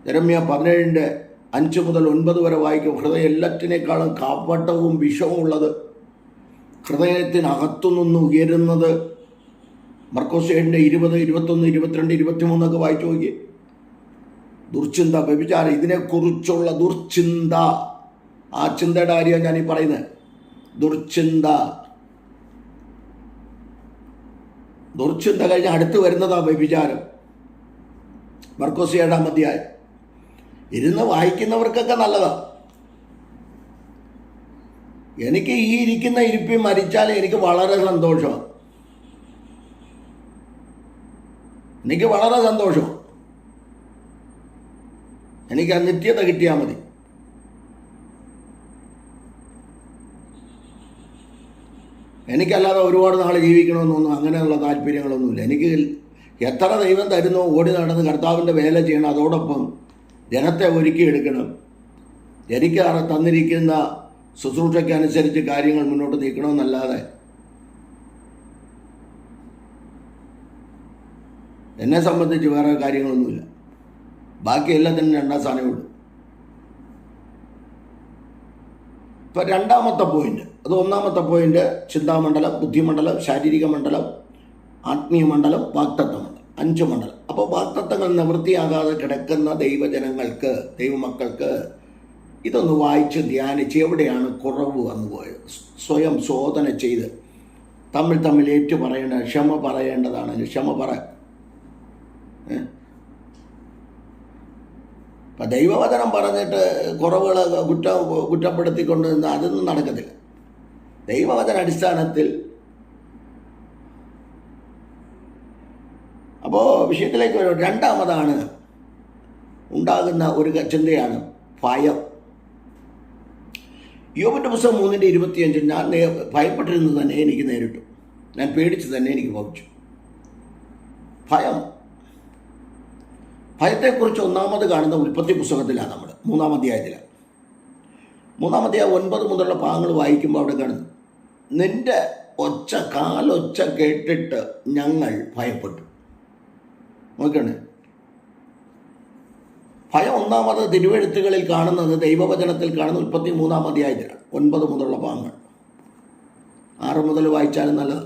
യെരമ്യാ 17:5 മുതൽ 9 വരെ വായിക്കും. ഹൃദയം എല്ലാറ്റിനേക്കാളും കപടവും വിഷവും ഉള്ളത്, ഹൃദയത്തിനകത്തുനിന്ന് ഉയരുന്നത്. മർക്കോസ് 7:20, 21, 22, 23 വായിച്ചു നോക്കി. ദുർചിന്ത, വ്യഭിചാരം, ഇതിനെക്കുറിച്ചുള്ള ദുർചിന്ത. ആ ചിന്തയുടെ കാര്യമാണ് ഞാനീ പറയുന്നത്. ദുർചിന്ത കഴിഞ്ഞ് അടുത്ത് വരുന്നതാ വ്യഭിചാരം. മർക്കോസ് 7-ാം അധ്യായം. ഇരുന്ന് വായിക്കുന്നവർക്കൊക്കെ നല്ലതാണ്. എനിക്ക് ഈ ഇരിക്കുന്ന ഇരിപ്പിൽ മരിച്ചാൽ എനിക്ക് വളരെ സന്തോഷമാണ്. എനിക്ക് ആ നിത്യത കിട്ടിയാൽ മതി. എനിക്കല്ലാതെ ഒരുപാട് നാൾ ജീവിക്കണമെന്നൊന്നും അങ്ങനെയുള്ള താല്പര്യങ്ങളൊന്നുമില്ല. എനിക്ക് എത്ര ദൈവം തരുന്നോ ഓടി നടന്ന് കർത്താവിൻ്റെ വേല ചെയ്യണം. അതോടൊപ്പം ജനത്തെ ഒരുക്കിയെടുക്കണം. എനിക്ക് തന്നിരിക്കുന്ന ശുശ്രൂഷയ്ക്കനുസരിച്ച് കാര്യങ്ങൾ മുന്നോട്ട് നീക്കണമെന്നല്ലാതെ എന്നെ സംബന്ധിച്ച് വേറെ കാര്യങ്ങളൊന്നുമില്ല. ബാക്കി എല്ലാത്തിനും 2ാം സ്ഥാനമേ ഉള്ളൂ. ഇപ്പം 2ാമത്തെ പോയിന്റ്, അത് 1ാമത്തെ പോയിന്റ് ചിന്താമണ്ഡലം, ബുദ്ധിമണ്ഡലം, ശാരീരിക മണ്ഡലം, ആത്മീയ മണ്ഡലം, വാക്തത്വ മണ്ഡലം, 5 മണ്ഡലം. അപ്പോൾ വാക്തത്വങ്ങൾ നിവൃത്തിയാകാതെ കിടക്കുന്ന ദൈവജനങ്ങൾക്ക്, ദൈവമക്കൾക്ക് ഇതൊന്ന് വായിച്ച് ധ്യാനിച്ച് എവിടെയാണ് കുറവ് വന്നു പോയത് സ്വയം ശോധന ചെയ്ത് തമ്മിൽ ഏറ്റു പറയേണ്ട, ക്ഷമ പറയേണ്ടതാണ്. ക്ഷമ പറ. ഇപ്പം ദൈവവചനം പറഞ്ഞിട്ട് കുറവുകൾ കുറ്റപ്പെടുത്തിക്കൊണ്ട് നിന്ന് അതൊന്നും നടക്കത്തില്ല. ദൈവവചന അടിസ്ഥാനത്തിൽ. അപ്പോൾ വിഷയത്തിലേക്ക് വരും. 2ാമതാണ് ഉണ്ടാകുന്ന ഒരു ചിന്തയാണ് ഭയം. യോബിൻ്റെ പുസ്തകം 3:25, ഞാൻ ഭയപ്പെട്ടിരുന്നത് തന്നെ എനിക്ക് നേരിട്ടു, ഞാൻ പേടിച്ച് തന്നെ എനിക്ക് ഭവിച്ചു. ഭയത്തെക്കുറിച്ച് 1ാമത് കാണുന്ന ഉൽപ്പത്തി പുസ്തകത്തിലാണ്. നമ്മൾ 3-ാം അധ്യായത്തിലാണ്. 3-ാം അധ്യായം 9 മുതലുള്ള ഭാഗങ്ങൾ വായിക്കുമ്പോൾ അവിടെ കാണുന്നു, നിന്റെ കാലൊച്ച കേട്ടിട്ട് ഞങ്ങൾ ഭയപ്പെട്ടു. നോക്കണേ, ഭയം 1ാമത് തിരുവെഴുത്തുകളിൽ കാണുന്നത്, ദൈവവചനത്തിൽ കാണുന്ന ഉൽപ്പത്തി 3-ാം അധ്യായത്തിലാണ്. 9 മുതലുള്ള ഭാഗങ്ങൾ 6 മുതൽ വായിച്ചാലും നല്ലത്.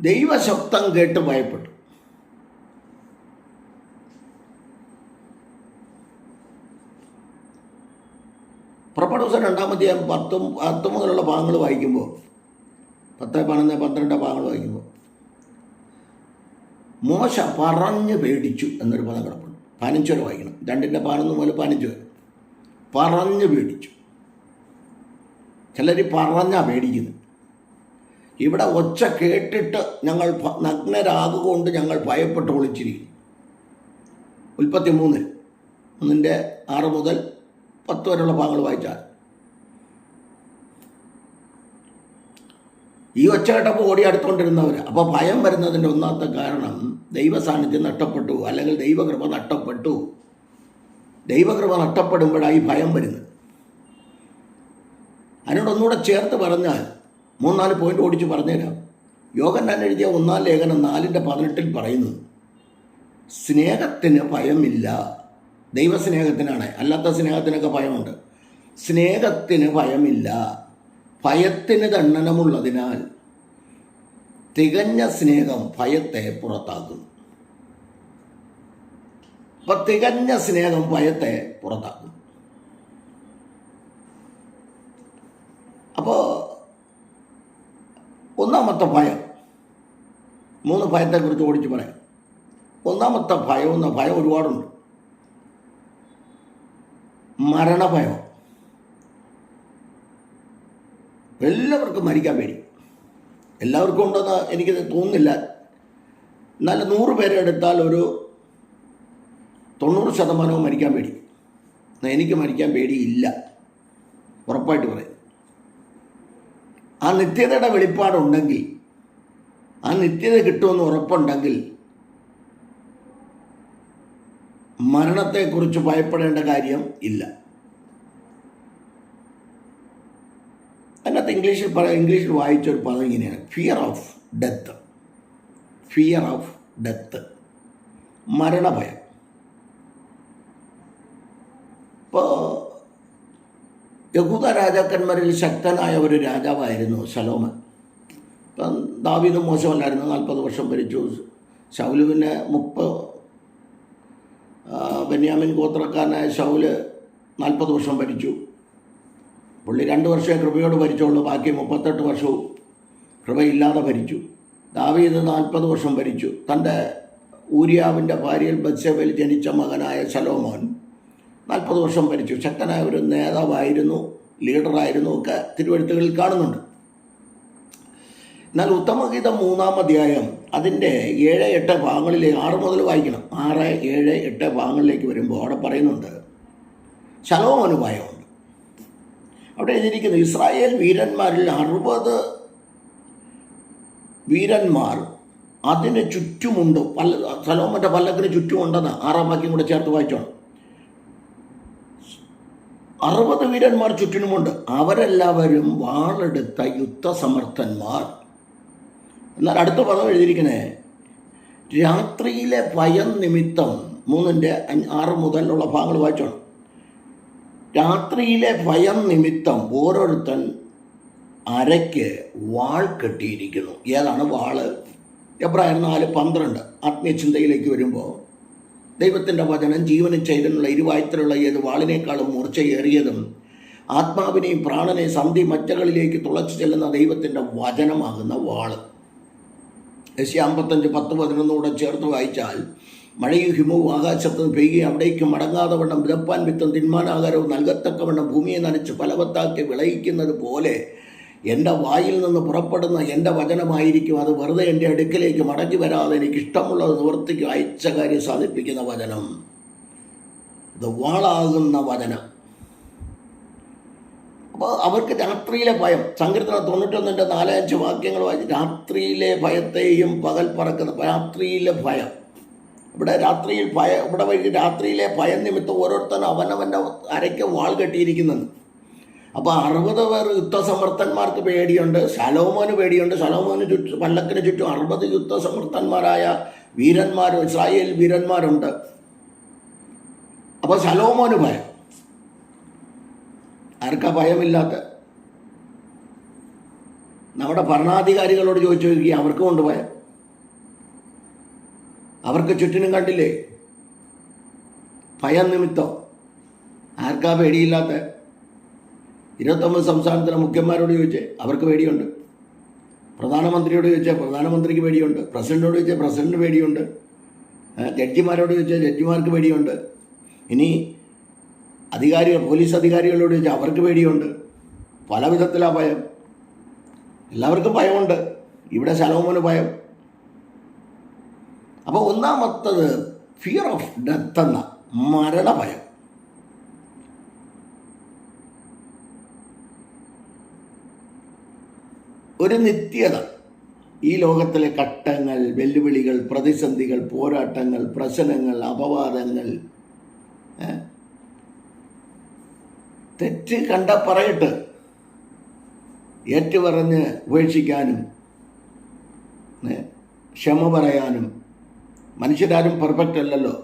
ദൈവശബ്ദം കേട്ട് ഭയപ്പെട്ടു. പുറപ്പാട് പുസ്തകം 2-ാം അധ്യായം 10 മുതലുള്ള ഭാഗങ്ങൾ വായിക്കുമ്പോൾ, 10, 11, 12 ഭാഗങ്ങൾ വായിക്കുമ്പോൾ മോശ പറഞ്ഞു പേടിച്ചു എന്നൊരു പദം കിടപ്പുണ്ട്. 15 വരെ വായിക്കണം. 2:11 മുതൽ 15 വരെ. പറഞ്ഞു പേടിച്ചു. ചിലർ പറഞ്ഞാ പേടിക്കുന്നത്. ഇവിടെ ഒച്ച കേട്ടിട്ട് ഞങ്ങൾ നഗ്നരാകൊണ്ട് ഞങ്ങൾ ഭയപ്പെട്ട് ഒളിച്ചിരിക്കും. ഉൽപ്പത്തി 3:6 മുതൽ 10 വരെയുള്ള ഭാഗങ്ങൾ വായിച്ചാൽ ഈ ഒച്ച കേട്ടപ്പോൾ ഓടി അടുത്തുകൊണ്ടിരുന്നവർ. അപ്പോൾ ഭയം വരുന്നതിൻ്റെ 1ാമത്തെ കാരണം ദൈവസാന്നിധ്യം നഷ്ടപ്പെട്ടു, അല്ലെങ്കിൽ ദൈവകൃപ നഷ്ടപ്പെട്ടു. ദൈവകൃപ നഷ്ടപ്പെടുമ്പോഴാണ് ഈ ഭയം വരുന്നത്. അതിനോടൊന്നുകൂടെ ചേർത്ത് പറഞ്ഞാൽ 3-4 പോയിന്റ് ഓടിച്ച് പറഞ്ഞുതരാം. യോഹന്നാൻ എഴുതിയ 1-ാം ലേഖനം 4:18 പറയുന്നു, സ്നേഹത്തിന് ഭയമില്ല. ദൈവസ്നേഹത്തിനാണ്, അല്ലാത്ത സ്നേഹത്തിനൊക്കെ ഭയമുണ്ട്. സ്നേഹത്തിന് ഭയമില്ല, ഭയത്തിന് ദണ്ഡനമുള്ളതിനാൽ തികഞ്ഞ സ്നേഹം ഭയത്തെ പുറത്താക്കുന്നു. അപ്പം തികഞ്ഞ സ്നേഹം ഭയത്തെ പുറത്താക്കുന്നു. അപ്പോൾ 1ാമത്തെ ഭയം, 3 ഭയത്തെക്കുറിച്ച് ഓടിച്ച് പറയാം. 1ാമത്തെ ഭയം ഒരുപാടുണ്ട്. മരണഭയം. എല്ലാവർക്കും മരിക്കാൻ പേടി. എല്ലാവർക്കും ഉണ്ടെന്ന് എനിക്ക് തോന്നുന്നില്ല. എന്നാൽ 100 പേരെ എടുത്താൽ ഒരു 90% മരിക്കാൻ പേടി. എനിക്ക് മരിക്കാൻ പേടിയില്ല, ഉറപ്പായിട്ട് പറയും. ആ നിത്യതയുടെ വെളിപ്പാടുണ്ടെങ്കിൽ, ആ നിത്യത കിട്ടുമെന്ന് ഉറപ്പുണ്ടെങ്കിൽ മരണത്തെക്കുറിച്ച് ഭയപ്പെടേണ്ട കാര്യം ഇല്ല. അതിനകത്ത് ഇംഗ്ലീഷിൽ വായിച്ചൊരു പദം ഇങ്ങനെയാണ്: fear of death. Fear of death, മരണഭയം. ഇപ്പോൾ യഹൂദ രാജാക്കന്മാരിൽ ശക്തനായ ഒരു രാജാവായിരുന്നു ശലോമൻ. ഇപ്പം ദാവീദ് മോശമല്ലായിരുന്നു, 40 വർഷം ഭരിച്ചു. ശൗലുവിനെ ബെന്യാമിൻ ഗോത്രക്കാരനായ ശൗല് 40 വർഷം ഭരിച്ചു. പുള്ളി 2 വർഷമേ കൃപയോട് ഭരിച്ചുള്ളൂ, ബാക്കി 38 വർഷവും കൃപയില്ലാതെ ഭരിച്ചു. ദാവീദ് 40 വർഷം ഭരിച്ചു. തൻ്റെ ഊരിയാവിൻ്റെ ഭാര്യയിൽ ബത്ശേബയിൽ ജനിച്ച മകനായ ശലോമോൻ 40 വർഷം ഭരിച്ചു. ശക്തനായ ഒരു നേതാവായിരുന്നു, ലീഡറായിരുന്നു ഒക്കെ തിരുവെഴുത്തുകളിൽ കാണുന്നുണ്ട്. എന്നാൽ ഉത്തമഗീതം 3-ാം അധ്യായം അതിൻ്റെ 7-8 ഭാഗങ്ങളിലേക്ക് 6 മുതൽ വായിക്കണം. 6, 7, 8 ഭാഗങ്ങളിലേക്ക് വരുമ്പോൾ അവിടെ പറയുന്നുണ്ട് ശലോമോന് ഭയമുണ്ട്. അവിടെ എഴുതിയിരിക്കുന്നു, ഇസ്രായേൽ വീരന്മാരിൽ 60 വീരന്മാർ അതിന് ചുറ്റുമുണ്ട്. ശലോമോൻ്റെ പല്ലക്കിന് ചുറ്റുമുണ്ടെന്ന് 6-ാം വാക്യം കൂടെ ചേർത്ത് വായിച്ചോണം. 60 വീരന്മാർ ചുറ്റിനുമുണ്ട്, അവരെല്ലാവരും വാളെടുത്ത യുദ്ധസമർത്ഥന്മാർ. എന്നാൽ അടുത്ത പദം എഴുതിയിരിക്കണേ, രാത്രിയിലെ ഭയം നിമിത്തം. 3-6 മുതലുള്ള ഭാഗങ്ങൾ വായിച്ചോണം. രാത്രിയിലെ ഭയം നിമിത്തം ഓരോരുത്തൻ അരയ്ക്ക് വാൾ കെട്ടിയിരിക്കുന്നു. ഏതാണ് വാള്? എബ്രായർ 4:12. ആത്മീയചിന്തയിലേക്ക് വരുമ്പോൾ ദൈവത്തിൻ്റെ വചനം ജീവനും ചൈതന്യമുള്ള ഇരുവായത്തിലുള്ള ഏത് വാളിനേക്കാളും മൂർച്ചയേറിയതും ആത്മാവിനെയും പ്രാണനെയും സന്ധി മജ്ജകളിലേക്ക് തുളച്ചു ചെല്ലുന്ന ദൈവത്തിൻ്റെ വചനമാകുന്ന വാള്. യെശയ്യാ 55:10-11 കൂടെ ചേർത്ത് വായിച്ചാൽ, മഴയും ഹിമവും ആകാശത്ത് പെയ്യുകയും അവിടേക്ക് മടങ്ങാതെ വണ്ണം വിതപ്പാൻ വിത്തും തിന്മാനാകാരവും നൽകത്തക്കവണ്ണം ഭൂമിയെ നനച്ച് ഫലവത്താക്കി വിളയിക്കുന്നത് പോലെ എൻ്റെ വായിൽ നിന്ന് പുറപ്പെടുന്ന എൻ്റെ വചനമായിരിക്കും. അത് വെറുതെ എൻ്റെ അടുക്കിലേക്ക് മടങ്ങി വരാതെ എനിക്ക് ഇഷ്ടമുള്ളത് നിവർത്തിക്ക് അയച്ച കാര്യം സാധിപ്പിക്കുന്ന വചനം. ഇത് വാളാകുന്ന വചനം. അപ്പോൾ അവർക്ക് രാത്രിയിലെ ഭയം. സങ്കീർത്തനം 91-4-5 വാക്യങ്ങൾ വായിച്ച് രാത്രിയിലെ ഭയത്തെയും പകൽ പറക്കുന്ന രാത്രിയിലെ ഭയം. ഇവിടെ രാത്രിയിലെ ഭയം നിമിത്തം ഓരോരുത്തരും അവനവൻ്റെ അരയ്ക്ക് വാൾ കെട്ടിയിരിക്കുന്നത്. അപ്പോൾ 60 പേർ യുദ്ധസമർത്ഥന്മാർക്ക് പേടിയുണ്ട്, ശലോമോന് പേടിയുണ്ട്. ശലോമോന് പല്ലക്കിന് ചുറ്റും 60 യുദ്ധസമർത്ഥന്മാരായ ഇസ്രായേൽ വീരന്മാരുണ്ട്. അപ്പോൾ ശലോമോന് ഭയം. ആർക്കാ ഭയമില്ലാത്ത? നമ്മുടെ ഭരണാധികാരികളോട് ചോദിച്ചു നോക്കി, അവർക്കും ഉണ്ട് ഭയം. അവർക്ക് ചുറ്റിനും കണ്ടില്ലേ ഭയം നിമിത്തം? ആർക്കാ പേടിയില്ലാത്ത? 29 സംസ്ഥാനത്തിലെ മുഖ്യന്മാരോട് ചോദിച്ചേ, അവർക്ക് പേടിയുണ്ട്. പ്രധാനമന്ത്രിയോട് ചോദിച്ചാൽ പ്രധാനമന്ത്രിക്ക് പേടിയുണ്ട്. പ്രസിഡന്റിനോട് ചോദിച്ചാൽ പ്രസിഡന്റിന് പേടിയുണ്ട്. ജഡ്ജിമാരോട് ചോദിച്ചാൽ ജഡ്ജിമാർക്ക് പേടിയുണ്ട്. ഇനി പോലീസ് അധികാരികളോട് ചോദിച്ചാൽ അവർക്ക് പേടിയുണ്ട്. പല വിധത്തിലാണ് ഭയം. എല്ലാവർക്കും ഭയമുണ്ട്. ഇവിടെ ശലോമോന് ഭയം. അപ്പോൾ ഒന്നാമത്തത് ഫിയർ ഓഫ് ഡെത്ത് എന്ന മരണഭയം. ഒരു നിത്യത. ഈ ലോകത്തിലെ ഘട്ടങ്ങൾ, വെല്ലുവിളികൾ, പ്രതിസന്ധികൾ, പോരാട്ടങ്ങൾ, പ്രശ്നങ്ങൾ, അപവാദങ്ങൾ, തെറ്റ് കണ്ട പറയട്ട് ഏറ്റുപറഞ്ഞ് ഉപേക്ഷിക്കാനും ക്ഷമ പറയാനും. മനുഷ്യരാരും പെർഫെക്റ്റ് അല്ലല്ലോ.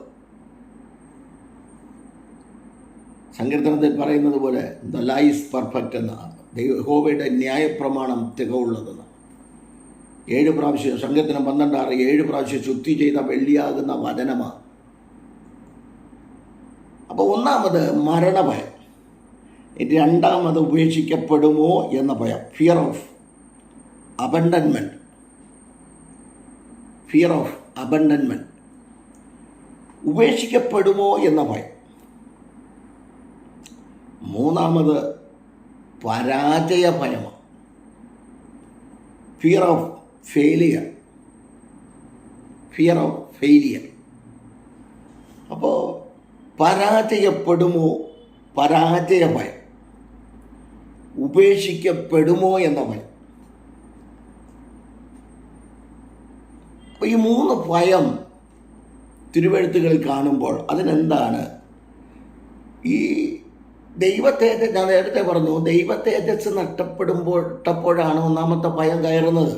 സങ്കീർത്തനത്തിൽ പറയുന്നത് പോലെ ദ ലോ ഈസ് പെർഫെക്റ്റ് എന്ന യഹോവയുടെ ന്യായപ്രമാണം തികവുള്ളതെന്ന്. 7 പ്രാവശ്യം സങ്കീർത്തനം 12:6 7 പ്രാവശ്യം ശുദ്ധി ചെയ്ത വെള്ളിയാകുന്ന വചനമാണ്. അപ്പോൾ ഒന്നാമത് മരണഭയം. രണ്ടാമത് ഉപേക്ഷിക്കപ്പെടുമോ എന്ന ഭയം, ഫിയർ ഓഫ് അബൻഡൻമെൻറ്റ്. ഫിയർ ഓഫ് അബൻഡൻമെൻറ്റ്, ഉപേക്ഷിക്കപ്പെടുമോ എന്ന ഭയം. മൂന്നാമത് പരാജയ ഭയമാണ്, fear of failure. Fear of failure. അപ്പോൾ പരാജയപ്പെടുമോ, പരാജയ ഭയം, ഉപേക്ഷിക്കപ്പെടുമോ എന്ന ഭയം. അപ്പോൾ ഈ 3 ഭയം തിരുവെഴുത്തുകളിൽ കാണുമ്പോൾ അതിനെന്താണ്? ഈ ദൈവതേജസ്, ഞാൻ നേരത്തെ പറഞ്ഞു, ദൈവതേജസ് നഷ്ടപ്പെടുമ്പോഴാണ് ഒന്നാമത്തെ ഭയം കയറുന്നത്.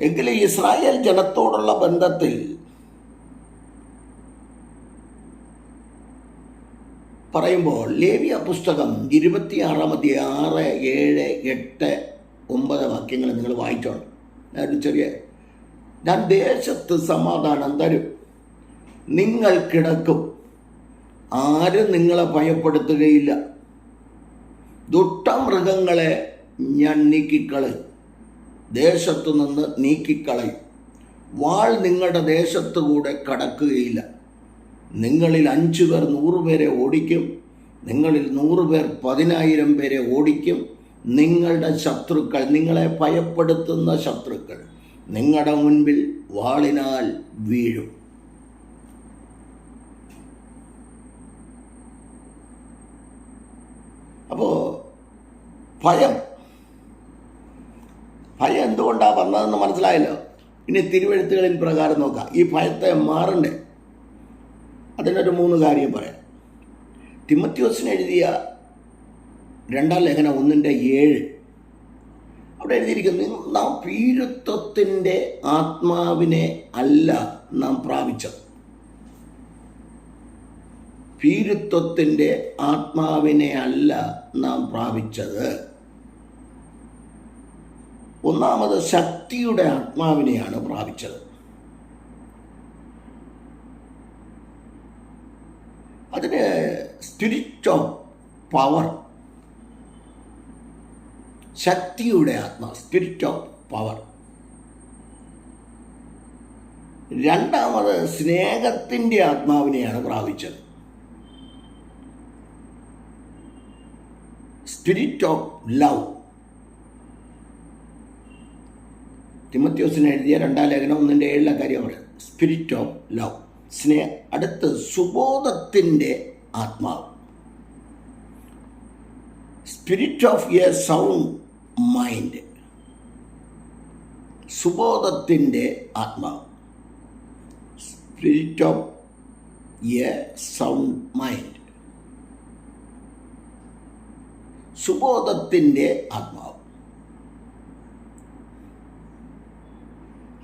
എങ്കിലും ഇസ്രായേൽ ജനത്തോടുള്ള ബന്ധത്തിൽ പറയുമ്പോൾ ലേവ്യ പുസ്തകം 26-ാം അധ്യായം 6, 7, 8, 9 വാക്യങ്ങൾ നിങ്ങൾ വായിച്ചോണം. ഞാൻ ദേശത്ത് സമാധാനം തരും, നിങ്ങൾ കിടക്കും, ആരും നിങ്ങളെ ഭയപ്പെടുത്തുകയില്ല. ദുഷ്ടമൃഗങ്ങളെ ഞാൻ നീക്കിക്കളയും, ദേശത്തു നിന്ന് നീക്കിക്കളയും. വാൾ നിങ്ങളുടെ ദേശത്തുകൂടെ കടക്കുകയില്ല. നിങ്ങളിൽ 5 പേർ 100 പേരെ ഓടിക്കും, നിങ്ങളിൽ 100 പേർ 10,000 പേരെ ഓടിക്കും. നിങ്ങളുടെ ശത്രുക്കൾ, നിങ്ങളെ ഭയപ്പെടുത്തുന്ന ശത്രുക്കൾ നിങ്ങളുടെ മുൻപിൽ വാളിനാൽ വീഴും. അപ്പോൾ ഭയം എന്തുകൊണ്ടാണ് വന്നതെന്ന് മനസ്സിലായല്ലോ. ഇനി തിരുവെഴുത്തുകളിൻ പ്രകാരം നോക്കാം. ഈ ഭയത്തെ മാറണ്ടേ? അതിനൊരു 3 കാര്യം പറയാം. തിമോത്തിയോസിന് എഴുതിയ 2-ാം ലേഖനം 1:7 അവിടെ എഴുതിയിരിക്കുന്നു, നാം ഭീരുത്വത്തിൻ്റെ ആത്മാവിനെ അല്ല നാം പ്രാപിച്ചത്. ഭീരുത്വത്തിൻ്റെ ആത്മാവിനെ അല്ല നാം പ്രാപിച്ചത്. ഒന്നാമത് ശക്തിയുടെ ആത്മാവിനെയാണ് പ്രാപിച്ചത്. അതിന് സ്പിരിറ്റ് ഓഫ് പവർ, ശക്തിയുടെ ആത്മാ, സ്പിരിറ്റ് ഓഫ് പവർ. രണ്ടാമത് സ്നേഹത്തിൻ്റെ ആത്മാവിനെയാണ് പ്രാപിച്ചത്, സ്പിരിറ്റ് ഓഫ് ലവ്. തിമോത്തിയോസിന് എഴുതിയ 2-ാം ലേഖനം 1:7 കാര്യം പറയാം, സ്പിരിറ്റ് ഓഫ് ലവ്, അടുത്ത് സുബോധത്തിൻ്റെ ആത്മാവ്, spirit of a sound mind, സുബോധത്തിൻ്റെ ആത്മാവ്, spirit of a sound mind, സുബോധത്തിൻ്റെ ആത്മാവ്.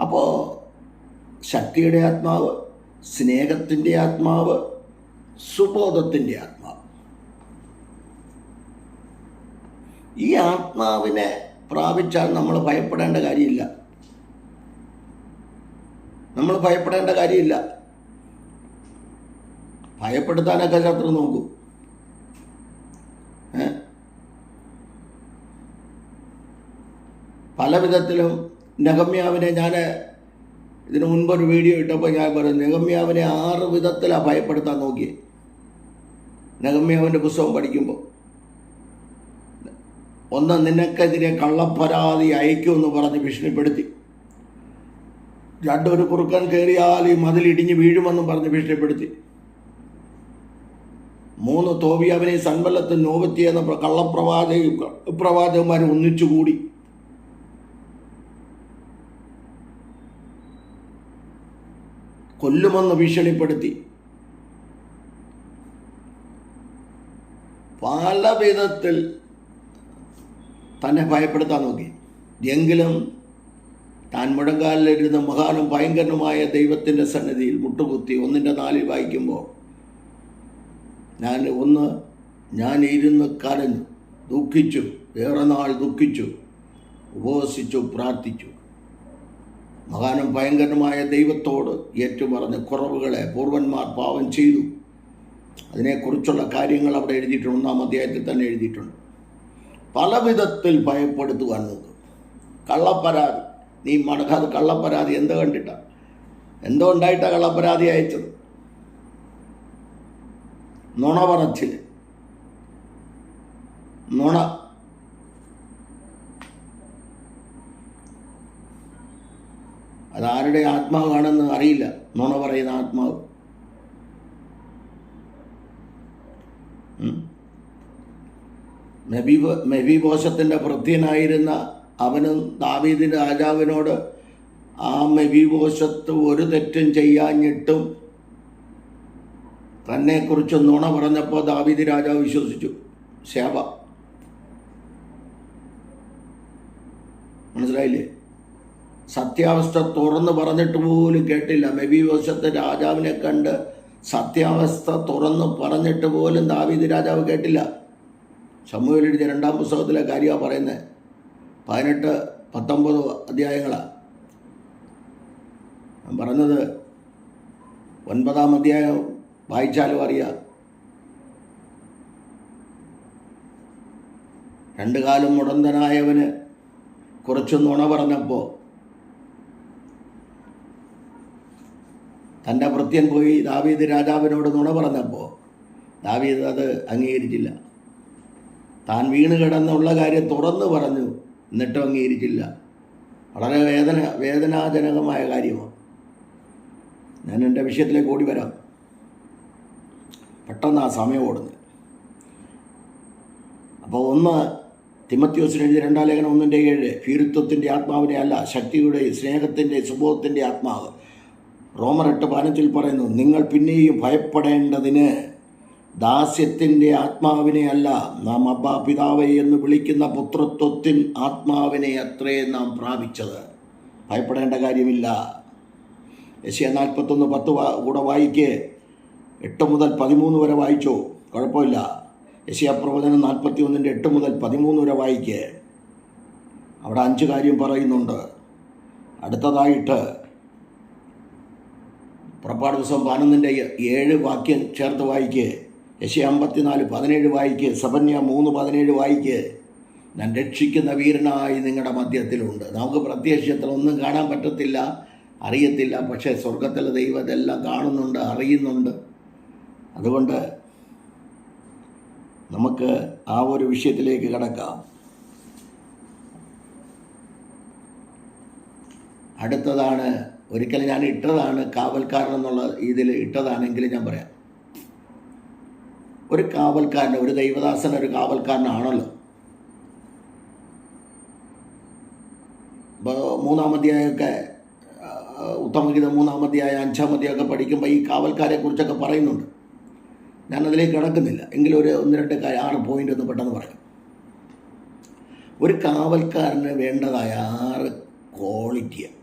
അപ്പോൾ ശക്തിയുടെ ആത്മാവ്, സ്നേഹത്തിൻ്റെ ആത്മാവ്, സുബോധത്തിൻ്റെ ആത്മാവ്. ഈ ആത്മാവിനെ പ്രാപിച്ചാൽ നമ്മൾ ഭയപ്പെടേണ്ട കാര്യമില്ല. ഭയപ്പെടുത്താനൊക്കെ ശത്രു നോക്കും. പല വിധത്തിലും നെഹമ്യാവിനെ, ഞാൻ ഇതിനു മുൻപൊരു വീഡിയോ ഇട്ടപ്പോൾ ഞാൻ പറഞ്ഞു, നെഹമ്യാവിനെ 6 വിധത്തിലാണ് ഭയപ്പെടുത്താൻ നോക്കിയത്. നെഹമ്യാവിൻ്റെ പുസ്തകം പഠിക്കുമ്പോൾ, 1, നിനക്കെതിരെ കള്ളപ്പരാതി അയക്കുമെന്ന് പറഞ്ഞ് ഭീഷണിപ്പെടുത്തി. 2, ഒരു കുറുക്കൻ കയറിയാൽ ഈ മതിലിടിഞ്ഞ് വീഴുമെന്നും പറഞ്ഞ് ഭീഷണിപ്പെടുത്തി. 3, തോബിയാവിനെ സൻബല്ലത്തും നോവത്തി എന്ന പ്രവാചകന്മാർ ഒന്നിച്ചുകൂടി. കൊല്ലുമെന്ന് ഭീഷണിപ്പെടുത്തി. പല വിധത്തിൽ തന്നെ ഭയപ്പെടുത്താൻ നോക്കി. എങ്കിലും താൻ മുഴങ്കാലിലിരുന്ന് മഹാനും ഭയങ്കരനുമായ ദൈവത്തിൻ്റെ സന്നിധിയിൽ മുട്ടുകുത്തി 1:4 വായിക്കുമ്പോൾ, ഞാൻ ഇരുന്ന് കരഞ്ഞു, ദുഃഖിച്ചു, ഏറെ നാൾ ദുഃഖിച്ചു, ഉപവസിച്ചു, പ്രാർത്ഥിച്ചു. മഹാനും ഭയങ്കരനുമായ ദൈവത്തോട് ഏറ്റുപറഞ്ഞ കുറവുകളെ പൂർവന്മാർ പാപം ചെയ്തു. അതിനെക്കുറിച്ചുള്ള കാര്യങ്ങൾ അവിടെ എഴുതിയിട്ടുണ്ട്. 1-ാം അധ്യായത്തിൽ തന്നെ എഴുതിയിട്ടുണ്ട്. പല വിധത്തിൽ ഭയപ്പെടുത്തുവാൻ നോക്കും. കള്ളപ്പരാതി, നീ മടക്കാതെ കള്ളപ്പരാതി എന്ത് കണ്ടിട്ടാണ്, എന്തോ ഉണ്ടായിട്ടാണ് കള്ളപ്പരാതി അയച്ചത്? നുണ പറച്ചിൽ, നുണ. അതാരുടെ ആത്മാവാണെന്ന് അറിയില്ല. നുണ പറയുന്ന ആത്മാവ്. മെഫീബോശത്തിൻ്റെ ഭൃത്യനായിരുന്ന അവനും ദാവീദിൻ്റെ രാജാവിനോട് ആ മെഫീബോശത്ത് ഒരു തെറ്റും ചെയ്യാഞ്ഞിട്ടും തന്നെക്കുറിച്ച് നുണ പറഞ്ഞപ്പോൾ ദാവീദ് രാജാവ് വിശ്വസിച്ചു. ശേബ, മനസ്സിലായില്ലേ? സത്യാവസ്ഥ തുറന്ന് പറഞ്ഞിട്ട് പോലും കേട്ടില്ല. മെഫീബോശത്ത് രാജാവിനെ കണ്ട് സത്യാവസ്ഥ തുറന്ന് പറഞ്ഞിട്ട് പോലും ദാവീദ് രാജാവ് കേട്ടില്ല. ശമൂവേൽ എഴുതിയ 2-ാം പുസ്തകത്തിലെ കാര്യമാണ് പറയുന്നത്. 18-19 അധ്യായങ്ങളാണ് ഞാൻ പറഞ്ഞത്. 9-ാം അധ്യായം വായിച്ചാലും അറിയാം. 2 കാലം മുടന്തനായവന് കുറച്ച് നുണ പറഞ്ഞപ്പോൾ തൻ്റെ ഭൃത്യൻ പോയി ദാവീദ് രാജാവിനോട് നുണ പറഞ്ഞപ്പോൾ ദാവീദ് അത് അംഗീകരിച്ചില്ല. താൻ വീണ് കിടന്നുള്ള കാര്യം തുറന്നു പറഞ്ഞു, എന്നിട്ടും അംഗീകരിച്ചില്ല. വളരെ വേദനാജനകമായ കാര്യമാണ്. ഞാൻ എൻ്റെ വിഷയത്തിലേക്ക് ഓടി വരാം. പെട്ടെന്ന് ആ സമയം ഓടുന്നത്. അപ്പോൾ 1 തിമോഥെയോസിന് എഴുതിയ 2-ാം ലേഖനം 1:7 ഭീരുത്വത്തിൻ്റെ ആത്മാവിനെ അല്ല, ശക്തിയുടെ, സ്നേഹത്തിൻ്റെ, സുബോധത്തിൻ്റെ ആത്മാവ്. റോമർ 8:15 പറയുന്നു, നിങ്ങൾ പിന്നെയും ഭയപ്പെടേണ്ടതിന് ദാസ്യത്തിൻ്റെ ആത്മാവിനെ അല്ല, നാം അബ്ബാ പിതാവേ എന്ന് വിളിക്കുന്ന പുത്രത്വത്തിൻ ആത്മാവിനെ അത്രേ നാം പ്രാപിച്ചത്. ഭയപ്പെടേണ്ട കാര്യമില്ല. യെശയ്യാ 41:10 കൂടെ വായിക്കേ. 8 മുതൽ 13 വരെ വായിച്ചോ, കുഴപ്പമില്ല. യെശയ്യാ പ്രവചനം 41:8 മുതൽ 13 വരെ വായിക്കേ. അവിടെ 5 കാര്യം പറയുന്നുണ്ട്. അടുത്തതായിട്ട് പുറപ്പാട് ദിവസം 11:7 വാക്യം ചേർത്ത് വായിക്കേ. യെശയ്യാ 54:17 വായിക്കേ. സെഫന്യാ 3:17 വായിക്കേ. ഞാൻ രക്ഷിക്കുന്ന വീരനായി നിങ്ങളുടെ മധ്യത്തിലുണ്ട്. നമുക്ക് പ്രത്യക്ഷത്തിൽ ഒന്നും കാണാൻ പറ്റത്തില്ല, അറിയത്തില്ല. പക്ഷേ സ്വർഗത്തിലെ ദൈവം ഇതെല്ലാം കാണുന്നുണ്ട്, അറിയുന്നുണ്ട്. അതുകൊണ്ട് നമുക്ക് ആ ഒരു വിഷയത്തിലേക്ക് കടക്കാം. അടുത്തതാണ്, ഒരിക്കൽ ഞാൻ ഇട്ടതാണ്, കാവൽക്കാരൻ എന്നുള്ള ഇതിൽ ഇട്ടതാണെങ്കിൽ ഞാൻ പറയാം. ഒരു കാവൽക്കാരൻ, ഒരു ദൈവദാസൻ ഒരു കാവൽക്കാരനാണല്ലോ. ഇപ്പോൾ 3-ാം അധ്യായമൊക്കെ, ഉത്തമഗീതം 3-ാം അധ്യായം 5-ാം അധ്യായമൊക്കെ പഠിക്കുമ്പോൾ ഈ കാവൽക്കാരെ കുറിച്ചൊക്കെ പറയുന്നുണ്ട്. ഞാനതിലേക്ക് കിടക്കുന്നില്ല. എങ്കിലും ഒരു 1-2 6 പോയിൻ്റ് ഒന്ന് പെട്ടെന്ന് പറയാം. ഒരു കാവൽക്കാരന് വേണ്ടതായ 6 ക്വാളിറ്റിയാണ്.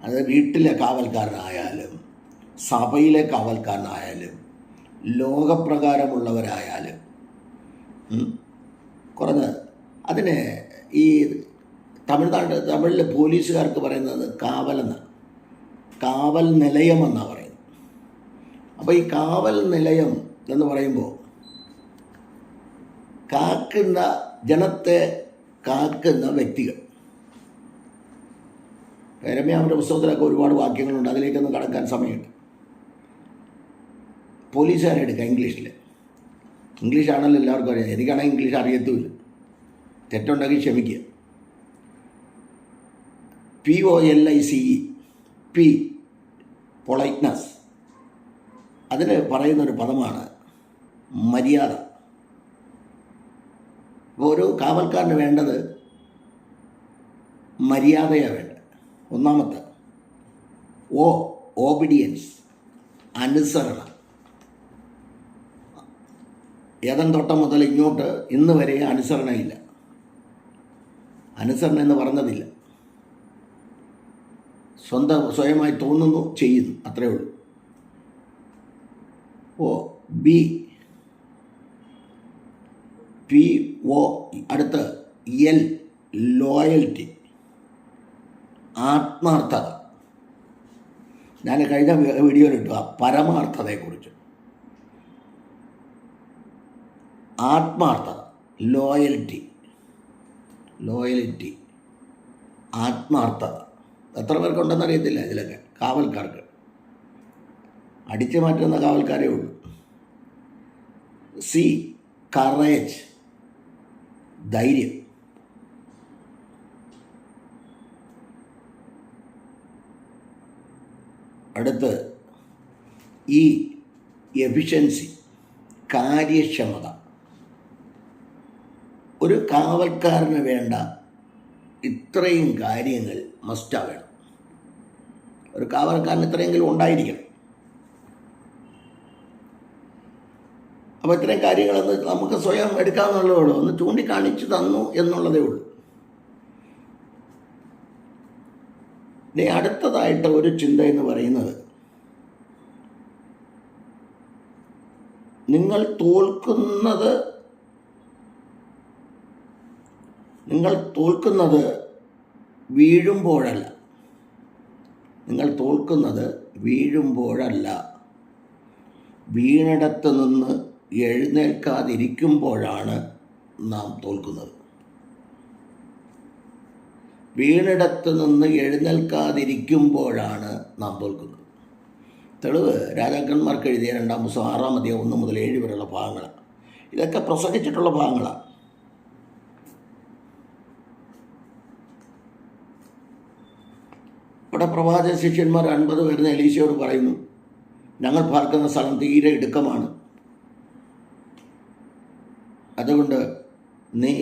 അത് വീട്ടിലെ കാവൽക്കാരനായാലും സഭയിലെ കാവൽക്കാരനായാലും ലോകപ്രകാരമുള്ളവരായാലും കുറഞ്ഞത് അതിന് ഈ തമിഴിലെ പോലീസുകാർക്ക് പറയുന്നത് കാവലെന്നാണ്, കാവൽ നിലയമെന്നാണ് പറയുന്നത്. അപ്പോൾ ഈ കാവൽ നിലയം എന്ന് പറയുമ്പോൾ കാക്കുന്ന, ജനത്തെ കാക്കുന്ന വ്യക്തികൾ. യെരമ്യാവിൻ്റെ പുസ്തകത്തിലൊക്കെ ഒരുപാട് വാക്യങ്ങളുണ്ട്, അതിലേക്കൊന്നും കടക്കാൻ സമയമുണ്ട്. പോലീസുകാരെ എടുക്കുക. ഇംഗ്ലീഷാണല്ലോ എല്ലാവർക്കും അറിയാം. എനിക്കാണെങ്കിൽ ഇംഗ്ലീഷ് അറിയത്തുമില്ല, തെറ്റുണ്ടെങ്കിൽ ക്ഷമിക്കുക. POLICE, P politeness. അതിന് പറയുന്നൊരു പദമാണ് മര്യാദ. ഒരു കാവൽക്കാരന് വേണ്ടത് മര്യാദയാണ് വേണ്ടത്. ഒന്നാമത്തെ ഓബിഡിയൻസ്, അനുസരണം. ഏതൻ തൊട്ടം മുതൽ ഇങ്ങോട്ട് ഇന്ന് വരെ അനുസരണയില്ല. അനുസരണം എന്ന് പറഞ്ഞതില്ല. സ്വയമായി തോന്നുന്നു, ചെയ്യുന്നു, അത്രേ ഉള്ളൂ. അടുത്ത് ലോയൽറ്റി, ആത്മാർത്ഥത. ഞാൻ കഴിഞ്ഞ വീഡിയോയിലിട്ടു ആ പരമാർത്ഥതയെക്കുറിച്ച്. ആത്മാർത്ഥത, ലോയൽറ്റി, ആത്മാർത്ഥത. എത്ര പേർക്കുണ്ടെന്ന് അറിയത്തില്ല ഇതിലൊക്കെ. കാവൽക്കാർക്ക് അടിച്ചു മാറ്റുന്ന കാവൽക്കാരേ ഉള്ളൂ. കറേജ്, ധൈര്യം. അടുത്ത് ഈ എഫിഷ്യൻസി, കാര്യക്ഷമത. ഒരു കാവൽക്കാരന് വേണ്ട ഇത്രയും കാര്യങ്ങൾ മസ്റ്റാ വേണം. ഒരു കാവൽക്കാരന് ഇത്രയെങ്കിലും ഉണ്ടായിരിക്കണം. അപ്പോൾ ഇത്രയും കാര്യങ്ങളൊന്ന് നമുക്ക് സ്വയം എടുക്കാമെന്നുള്ളതേ ഉള്ളൂ, ഒന്ന് ചൂണ്ടിക്കാണിച്ചു തന്നു എന്നുള്ളതേ ഉള്ളൂ. ഇനി അടുത്തതായിട്ട് ഒരു ചിന്ത എന്ന് പറയുന്നത്, നിങ്ങൾ തോൽക്കുന്നത് വീഴുമ്പോഴല്ല. നിങ്ങൾ തോൽക്കുന്നത് വീഴുമ്പോഴല്ല, വീണിടത്ത് നിന്ന് എഴുന്നേൽക്കാതിരിക്കുമ്പോഴാണ് നാം തോൽക്കുന്നത്. വീണിടത്ത് നിന്ന് എഴുന്നേൽക്കാതിരിക്കുമ്പോഴാണ് നാം തോൽക്കുന്നത്. തെളിവ് രാജാക്കന്മാർക്ക് എഴുതിയ 2-ാം പുസ്തകം 6-ാം അധ്യായം 1 മുതൽ 7 വരെയുള്ള ഭാഗങ്ങളാണ്. ഇതൊക്കെ പ്രസംഗിച്ചിട്ടുള്ള ഭാഗങ്ങളാണ്. ഇവിടെ പ്രവാചക ശിഷ്യന്മാർ 50 വരുന്ന എലീശയോട് പറയുന്നു, ഞങ്ങൾ പാർക്കുന്ന സ്ഥലം തീരെ ഇടുക്കമാണ്, അതുകൊണ്ട് നീ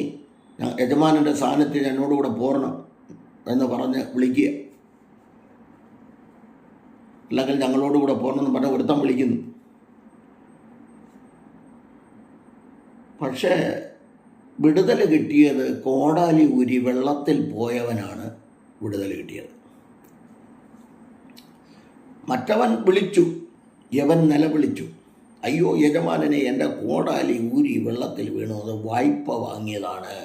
യജമാനൻ്റെ സ്ഥാനത്തിൽ എന്നോടുകൂടെ പോരണം എന്ന് പറഞ്ഞ് വിളിക്കുക, അല്ലെങ്കിൽ ഞങ്ങളോടുകൂടെ പോരണമെന്ന് പറഞ്ഞ് ഒരുത്തം വിളിക്കുന്നു. പക്ഷേ വിടുതൽ കിട്ടിയത് കോടാലി ഊരി വെള്ളത്തിൽ പോയവനാണ് വിടുതൽ കിട്ടിയത്. മറ്റവൻ വിളിച്ചു, യവൻ നിലവിളിച്ചു, അയ്യോ യജമാനനെ, എൻ്റെ കോടാലി ഊരി വെള്ളത്തിൽ വീണു, അത് വായ്പ വാങ്ങിയതാണ്,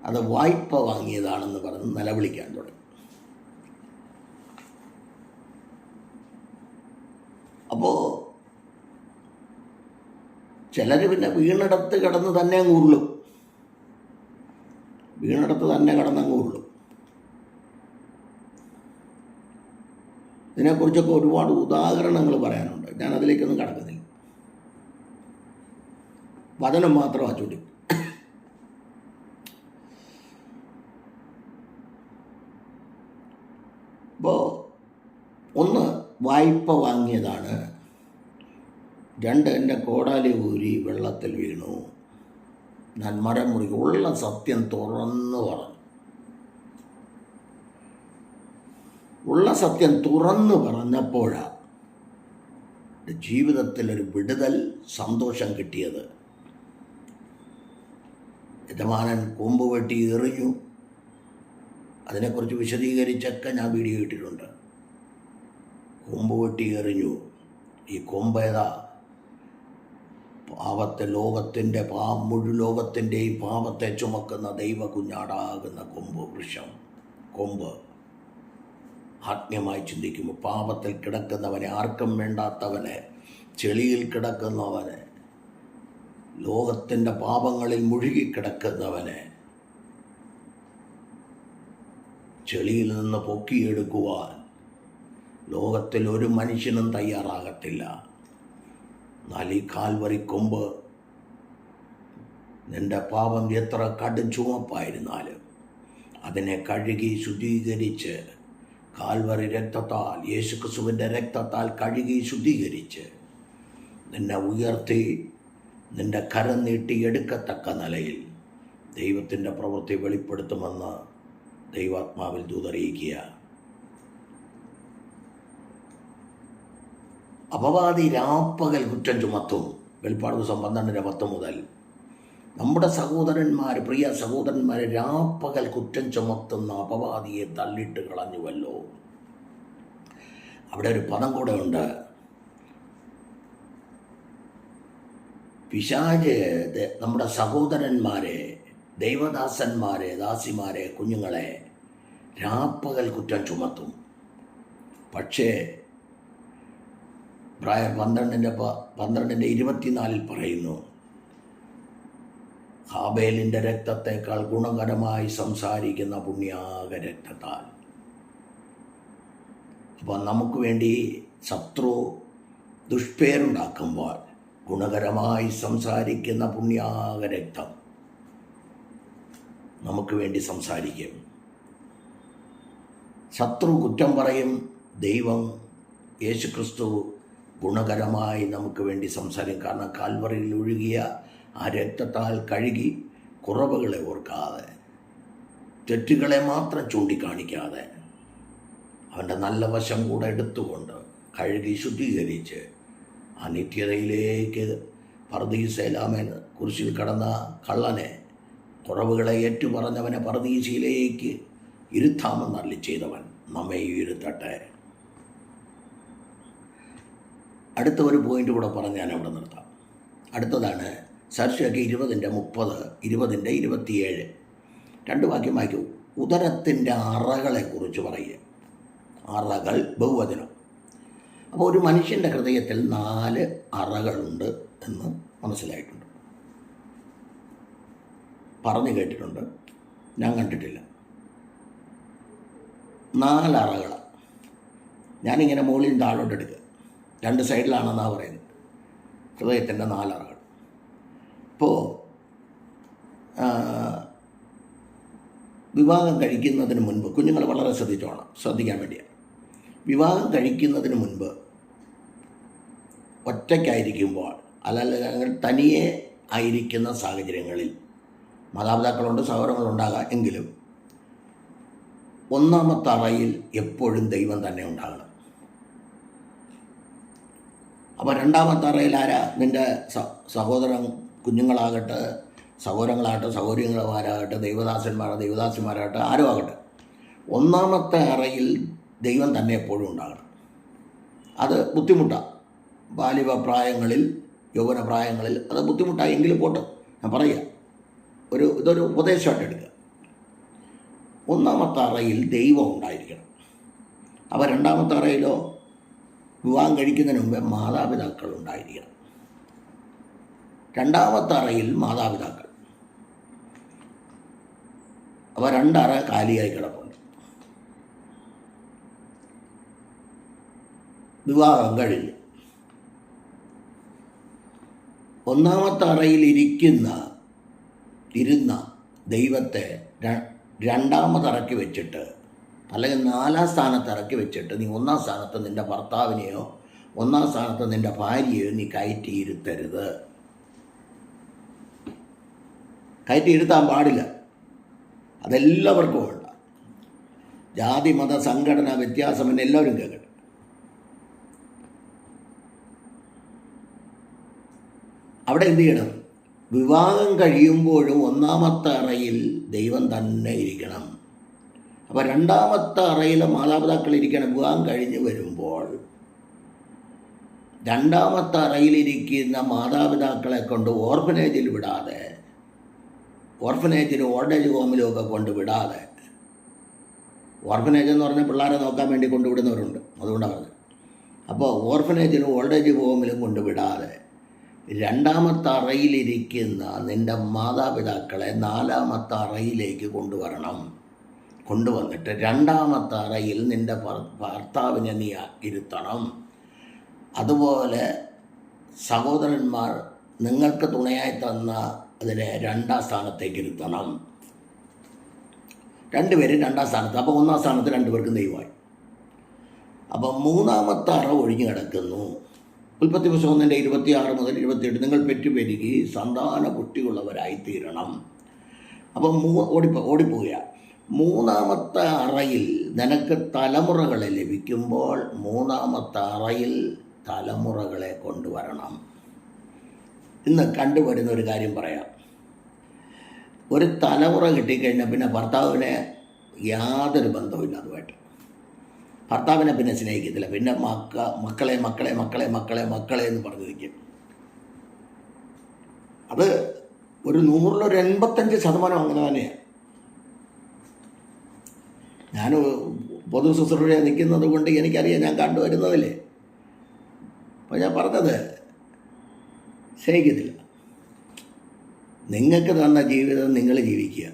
അത് വായ്പ വാങ്ങിയതാണെന്ന് പറഞ്ഞ് നിലവിളിക്കാൻ തുടങ്ങി. അപ്പോൾ ചിലർ പിന്നെ വീണിടത്ത് കിടന്ന് തന്നെ അങ്ങ് ഉരുളും, വീണിടത്ത് തന്നെ കിടന്നങ്ങ് ഉരുളും. ഇതിനെക്കുറിച്ചൊക്കെ ഒരുപാട് ഉദാഹരണങ്ങൾ പറയാനുണ്ട്, ഞാൻ അതിലേക്കൊന്നും കടക്കുന്നില്ല. വചനം മാത്രമാണ് ചൂണ്ടി. അപ്പോൾ 1 വായ്പ വാങ്ങിയതാണ്, 2 എൻ്റെ കോടാലി ഊരി വെള്ളത്തിൽ വീണു, ഞാൻ മരം മുറിക്കും. ഉള്ള സത്യം തുറന്നു പറഞ്ഞു. ഉള്ള സത്യം തുറന്നു പറഞ്ഞപ്പോഴാണ് ജീവിതത്തിൽ ഒരു വിടുതൽ, സന്തോഷം കിട്ടിയത്. യജമാനൻ കൊമ്പ് വെട്ടി എറിഞ്ഞു. അതിനെക്കുറിച്ച് വിശദീകരിച്ചൊക്കെ ഞാൻ വീഡിയോ ഇട്ടിട്ടുണ്ട്. കൊമ്പ് വെട്ടി എറിഞ്ഞു. ഈ കൊമ്പേതാ? പാപത്തെ, ലോകത്തിൻ്റെ മുഴു ലോകത്തിൻ്റെയും പാപത്തെ ചുമക്കുന്ന ദൈവ കുഞ്ഞാടാകുന്ന വൃക്ഷം, കൊമ്പ്. ആത്മീയമായി ചിന്തിക്കുമ്പോൾ പാപത്തിൽ കിടക്കുന്നവനെ, ആർക്കും വേണ്ടാത്തവനെ, ചെളിയിൽ കിടക്കുന്നവനെ, ലോകത്തിൻ്റെ പാപങ്ങളിൽ മുഴുകിക്കിടക്കുന്നവനെ ചെളിയിൽ നിന്ന് പൊക്കിയെടുക്കുവാൻ ലോകത്തിൽ ഒരു മനുഷ്യനും തയ്യാറാകത്തില്ല. എന്നാൽ ഈ കാൽവറി കൊമ്പ്, നിൻ്റെ പാപം എത്ര കടും ചുമപ്പായിരുന്നാലും അതിനെ കഴുകി ശുദ്ധീകരിച്ച്, കാൽവറി രക്തത്താൽ, യേശുക്രിസ്തുവിൻ്റെ രക്തത്താൽ കഴുകി ശുദ്ധീകരിച്ച് നിന്നെ ഉയർത്തി, നിൻ്റെ കരം നീട്ടി എടുക്കത്തക്ക നിലയിൽ ദൈവത്തിൻ്റെ പ്രവൃത്തി വെളിപ്പെടുത്തുമെന്ന് ദൈവാത്മാവിൽ ദൂതറിയിക്കുക. അപവാദി രാപ്പകൽ കുറ്റം ചുമത്തും. വെളിപ്പാട് ദിവസം 12:10 മുതൽ നമ്മുടെ സഹോദരന്മാർ, പ്രിയ സഹോദരന്മാരെ, രാപ്പകൽ കുറ്റം ചുമത്തുന്ന അപവാദിയെ തള്ളിയിട്ട് കളഞ്ഞുവല്ലോ. അവിടെ ഒരു പദം കൂടെ ഉണ്ട്. പിശാച് നമ്മുടെ സഹോദരന്മാരെ, ദൈവദാസന്മാരെ, ദാസിമാരെ, കുഞ്ഞുങ്ങളെ രാപ്പകൽ കുറ്റം ചുമത്തും. പക്ഷേ 12:24 പറയുന്നു, ഹാബേലിൻ്റെ രക്തത്തേക്കാൾ ഗുണകരമായി സംസാരിക്കുന്ന പുണ്യാക രക്തത്താൽ. അപ്പോൾ നമുക്ക് വേണ്ടി ശത്രു ദുഷ്പേരുണ്ടാക്കുമ്പോൾ ഗുണകരമായി സംസാരിക്കുന്ന പുണ്യാക രക്തം നമുക്ക് വേണ്ടി സംസാരിക്കും. ശത്രു കുറ്റം പറയും, ദൈവം യേശുക്രിസ്തു ഗുണകരമായി നമുക്ക് വേണ്ടി സംസാരിക്കും. കാരണം കാൽവറിയിൽ ഒഴുകിയ ആ രക്തത്താൽ കഴുകി, കുറവുകളെ ഓർക്കാതെ, തെറ്റുകളെ മാത്രം ചൂണ്ടിക്കാണിക്കാതെ, അവൻ്റെ നല്ല വശം കൂടെ എടുത്തുകൊണ്ട് കഴുകി ശുദ്ധീകരിച്ച് ആ നിത്യതയിലേക്ക് പർദീസേലാമേൻ കുരിശിൽ കടന്ന കള്ളനെ, കുറവുകളെ ഏറ്റുപറഞ്ഞവനെ പർദീസയിലേക്ക് ഇരുത്താമെന്ന് അരുളി ചെയ്തവൻ നമ്മെ ഇരുത്തട്ടെ. അടുത്ത ഒരു പോയിൻ്റ് കൂടെ പറഞ്ഞ് ഞാൻ അവിടെ നിർത്താം. അടുത്തതാണ് സർശയ്ക്ക് 20:30, 20:27. 2 വാക്യം വായിക്കൂ. ഉദരത്തിൻ്റെ അറകളെക്കുറിച്ച് പറയുക. അറകൾ ബഹുവചനം. അപ്പോൾ ഒരു മനുഷ്യൻ്റെ ഹൃദയത്തിൽ 4 അറകളുണ്ട് എന്ന് മനസ്സിലായിട്ടുണ്ട്, പറഞ്ഞു കേട്ടിട്ടുണ്ട്, ഞാൻ കണ്ടിട്ടില്ല. 4 അറകൾ. ഞാനിങ്ങനെ മുകളിൽ താഴോട്ട് എടുക്കുക, 2 സൈഡിലാണെന്നാണ് പറയുന്നത്. ഹൃദയത്തിൻ്റെ 4 അറകൾ. ഇപ്പോൾ വിവാഹം കഴിക്കുന്നതിന് മുൻപ്, കുഞ്ഞുങ്ങൾ വളരെ ശ്രദ്ധിക്കാൻ വേണ്ടിയാണ്. വിവാഹം കഴിക്കുന്നതിന് മുൻപ് ഒറ്റയ്ക്കായിരിക്കുമ്പോൾ, അല്ലെങ്കിൽ തനിയെ ആയിരിക്കുന്ന സാഹചര്യങ്ങളിൽ, മാതാപിതാക്കളുണ്ട്, സഹോദരങ്ങളുണ്ടാകാം, എങ്കിലും 1-ാമത്തെ അറയിൽ എപ്പോഴും ദൈവം തന്നെ ഉണ്ടാകണം. അപ്പോൾ 2-ാമത്തെ അറയിൽ ആരാ? നിൻ്റെ സഹോദരൻ, കുഞ്ഞുങ്ങളാകട്ടെ, സഹോദരങ്ങളാകട്ടെ, സഹോദരിമാരാകട്ടെ, ദൈവദാസന്മാരാകട്ടെ, ആരും ആകട്ടെ, 1-ാമത്തെ അറയിൽ ദൈവം തന്നെ എപ്പോഴും ഉണ്ടാകണം. അത് ബുദ്ധിമുട്ടാണ്. ബാല്യപ്രായങ്ങളിൽ, യൗവനപ്രായങ്ങളിൽ അത് ബുദ്ധിമുട്ടായി, എങ്കിലും പോട്ടെ, ഞാൻ പറയുക, ഇതൊരു ഉപദേശമായിട്ട് എടുക്കുക. 1-ാമത്തെ അറയിൽ ദൈവം ഉണ്ടായിരിക്കണം. അപ്പോൾ 2-ാമത്തെ അറയിലോ വിവാഹം കഴിക്കുന്നതിന് മുമ്പേ മാതാപിതാക്കൾ ഉണ്ടായിരിക്കണം. 2-ാമത്തെ അറയിൽ മാതാപിതാക്കൾ. അപ്പോൾ 2 അറ കാലിയായി കിടപ്പുണ്ട്. വിവാഹം കഴിഞ്ഞു. 1-ാമത്തെ അറയിൽ ഇരുന്ന ദൈവത്തെ 2-ാമത് ഇറക്കി വെച്ചിട്ട്, അല്ലെങ്കിൽ 4-ാം സ്ഥാനത്ത് ഇറക്കി വെച്ചിട്ട്, നീ 1-ാം സ്ഥാനത്ത് നിൻ്റെ ഭർത്താവിനെയോ 1-ാം സ്ഥാനത്ത് നിൻ്റെ ഭാര്യയെയോ നീ കയറ്റിയിരുത്തരുത്. കയറ്റിയിരുത്താൻ പാടില്ല. അതെല്ലാവർക്കും വേണ്ട. ജാതി മത സംഘടന വ്യത്യാസമെന്ന് എല്ലാവരും കേൾക്കട്ടെ. അവിടെ എന്ത് ചെയ്യണം? വിവാഹം കഴിയുമ്പോഴും 1-ാമത്തെ അറയിൽ ദൈവം തന്നെ ഇരിക്കണം. അപ്പോൾ 2-ാമത്തെ അറയിലെ മാതാപിതാക്കൾ ഇരിക്കണം. വിവാഹം കഴിഞ്ഞ് വരുമ്പോൾ 2-ാമത്തെ അറയിലിരിക്കുന്ന മാതാപിതാക്കളെ കൊണ്ട് ഓർഫനേജിൽ വിടാതെ, ഓർഫനേജിനും ഓൾഡേജ് ഹോമിലും ഒക്കെ കൊണ്ട് വിടാതെ, ഓർഫനേജ് എന്ന് പറഞ്ഞാൽ പിള്ളേരെ നോക്കാൻ വേണ്ടി കൊണ്ടുവിടുന്നവരുണ്ട്, അതുകൊണ്ടാണ് പറഞ്ഞത്. അപ്പോൾ ഓർഫനേജിനും ഓൾഡേജ് ഹോമിലും കൊണ്ട് വിടാതെ 2-ാമത്തെ അറയിലിരിക്കുന്ന നിൻ്റെ മാതാപിതാക്കളെ 4-ാമത്തെ അറയിലേക്ക് കൊണ്ടുവരണം. കൊണ്ടുവന്നിട്ട് 2-ാമത്തെ അറയിൽ നിൻ്റെ ഭർത്താവിനെ നീ ഇരുത്തണം. അതുപോലെ സഹോദരന്മാർ നിങ്ങൾക്ക് തുണയായി തന്ന അതിനെ 2-ാം സ്ഥാനത്തേക്ക് ഇരുത്തണം. 2 പേരും 2-ാം സ്ഥാനത്ത്. അപ്പോൾ 1-ാം സ്ഥാനത്ത് 2 പേർക്കും ദൈവമായി. അപ്പം 3-ാമത്തെ അറ ഒഴിഞ്ഞു കിടക്കുന്നു. ഉൽപ്പത്തി പുസ്തകം 1:26 മുതൽ 28. നിങ്ങൾ പെറ്റുപെരുകി സന്താന കുട്ടിയുള്ളവരായിത്തീരണം. അപ്പം ഓടിപ്പോവുക. 3-ാമത്തെ അറയിൽ നിനക്ക് തലമുറകളെ ലഭിക്കുമ്പോൾ 3-ാമത്തെ അറയിൽ തലമുറകളെ കൊണ്ടുവരണം. ഇന്ന് കണ്ടുവരുന്ന ഒരു കാര്യം പറയാം. ഒരു തലമുറ കിട്ടിക്കഴിഞ്ഞാൽ പിന്നെ ഭർത്താവിനെ യാതൊരു ബന്ധവുമില്ല അതുമായിട്ട്. ഭർത്താവിനെ പിന്നെ സ്നേഹിക്കത്തില്ല. പിന്നെ മക്കളെ മക്കളെ മക്കളെ മക്കളെ മക്കളെ എന്ന് പറഞ്ഞു നിൽക്കും. അത് ഒരു 100-ൽ 85% അങ്ങനെ തന്നെയാണ്. ഞാൻ പൊതു ശുശ്രൂഷ നിൽക്കുന്നത് കൊണ്ട് എനിക്കറിയാം, ഞാൻ കണ്ടുവരുന്നതല്ലേ. അപ്പോൾ ഞാൻ പറഞ്ഞത്, സ്നേഹിക്കത്തില്ല. നിങ്ങൾക്ക് തന്ന ജീവിതം നിങ്ങൾ ജീവിക്കുക,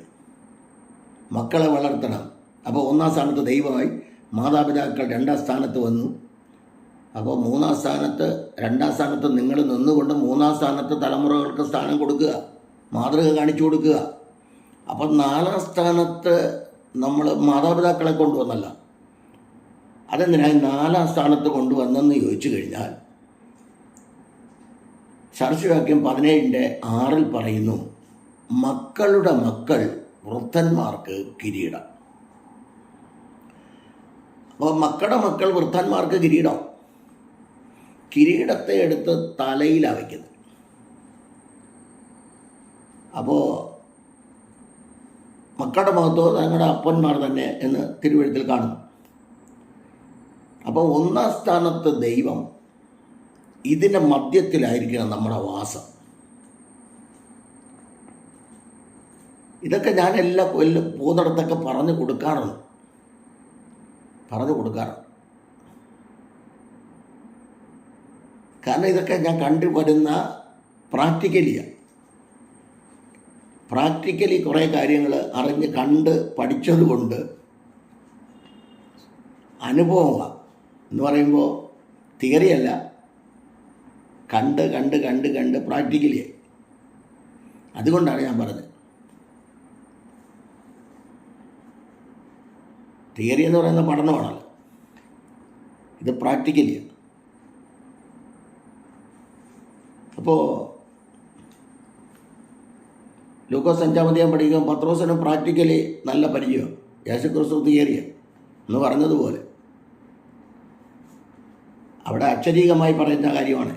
മക്കളെ വളർത്തണം. അപ്പോൾ 1-ാം സ്ഥാനത്ത് ദൈവമായി, മാതാപിതാക്കൾ 2-ാം സ്ഥാനത്ത് വന്നു. അപ്പോൾ 3-ാം സ്ഥാനത്ത്, 2-ാം സ്ഥാനത്ത് നിങ്ങൾ നിന്നുകൊണ്ട് 3-ാം സ്ഥാനത്ത് തലമുറകൾക്ക് സ്ഥാനം കൊടുക്കുക, മാതൃക കാണിച്ചു കൊടുക്കുക. അപ്പം 4-ാം സ്ഥാനത്ത് നമ്മൾ മാതാപിതാക്കളെ കൊണ്ടുവന്നല്ല, അതെന്തിനായി 4-ാം സ്ഥാനത്ത് കൊണ്ടുവന്നെന്ന് ചോദിച്ചു കഴിഞ്ഞാൽ സാദൃശ്യവാക്യം 17:6 പറയുന്നു, മക്കളുടെ മക്കൾ വൃദ്ധന്മാർക്ക് കിരീടം. അപ്പോൾ മക്കളുടെ മക്കൾ വൃദ്ധന്മാർക്ക് കിരീടം. കിരീടത്തെ എടുത്ത് തലയിലാണ് വയ്ക്കുന്നത്. അപ്പോൾ മക്കളുടെ മഹത്വം തങ്ങളുടെ അപ്പന്മാർ തന്നെ എന്ന് തിരുവെഴുത്തിൽ കാണുന്നു. അപ്പോൾ 1-ാം സ്ഥാനത്ത് ദൈവം, ഇതിൻ്റെ മധ്യത്തിലായിരിക്കണം നമ്മുടെ വാസം. ഇതൊക്കെ ഞാൻ എല്ലാ പോകുന്നിടത്തൊക്കെ പറഞ്ഞു കൊടുക്കാറുണ്ട്. കാരണം ഇതൊക്കെ ഞാൻ കണ്ടുവരുന്ന പ്രാക്ടിക്കലി കുറേ കാര്യങ്ങൾ അറിഞ്ഞ് കണ്ട് പഠിച്ചതുകൊണ്ട് അനുഭവമാണ് എന്ന് പറയുമ്പോൾ തിയറിയല്ല, കണ്ട് പ്രാക്ടിക്കലി. അതുകൊണ്ടാണ് ഞാൻ പറഞ്ഞത്. തിയറി എന്ന് പറയുന്ന പഠനമാണല്ലോ, ഇത് പ്രാക്ടിക്കലിയാണ്. അപ്പോൾ ലൂക്കോസ് 5-ാം അധ്യായം പഠിക്കുമ്പോൾ പത്രോസിന് പ്രാക്ടിക്കലി നല്ല പരിചയം, യേശുക്രിസ്തു തിയറിയാണ് എന്ന് പറഞ്ഞതുപോലെ അവിടെ അക്ഷരീകമായി പറയുന്ന കാര്യമാണ്.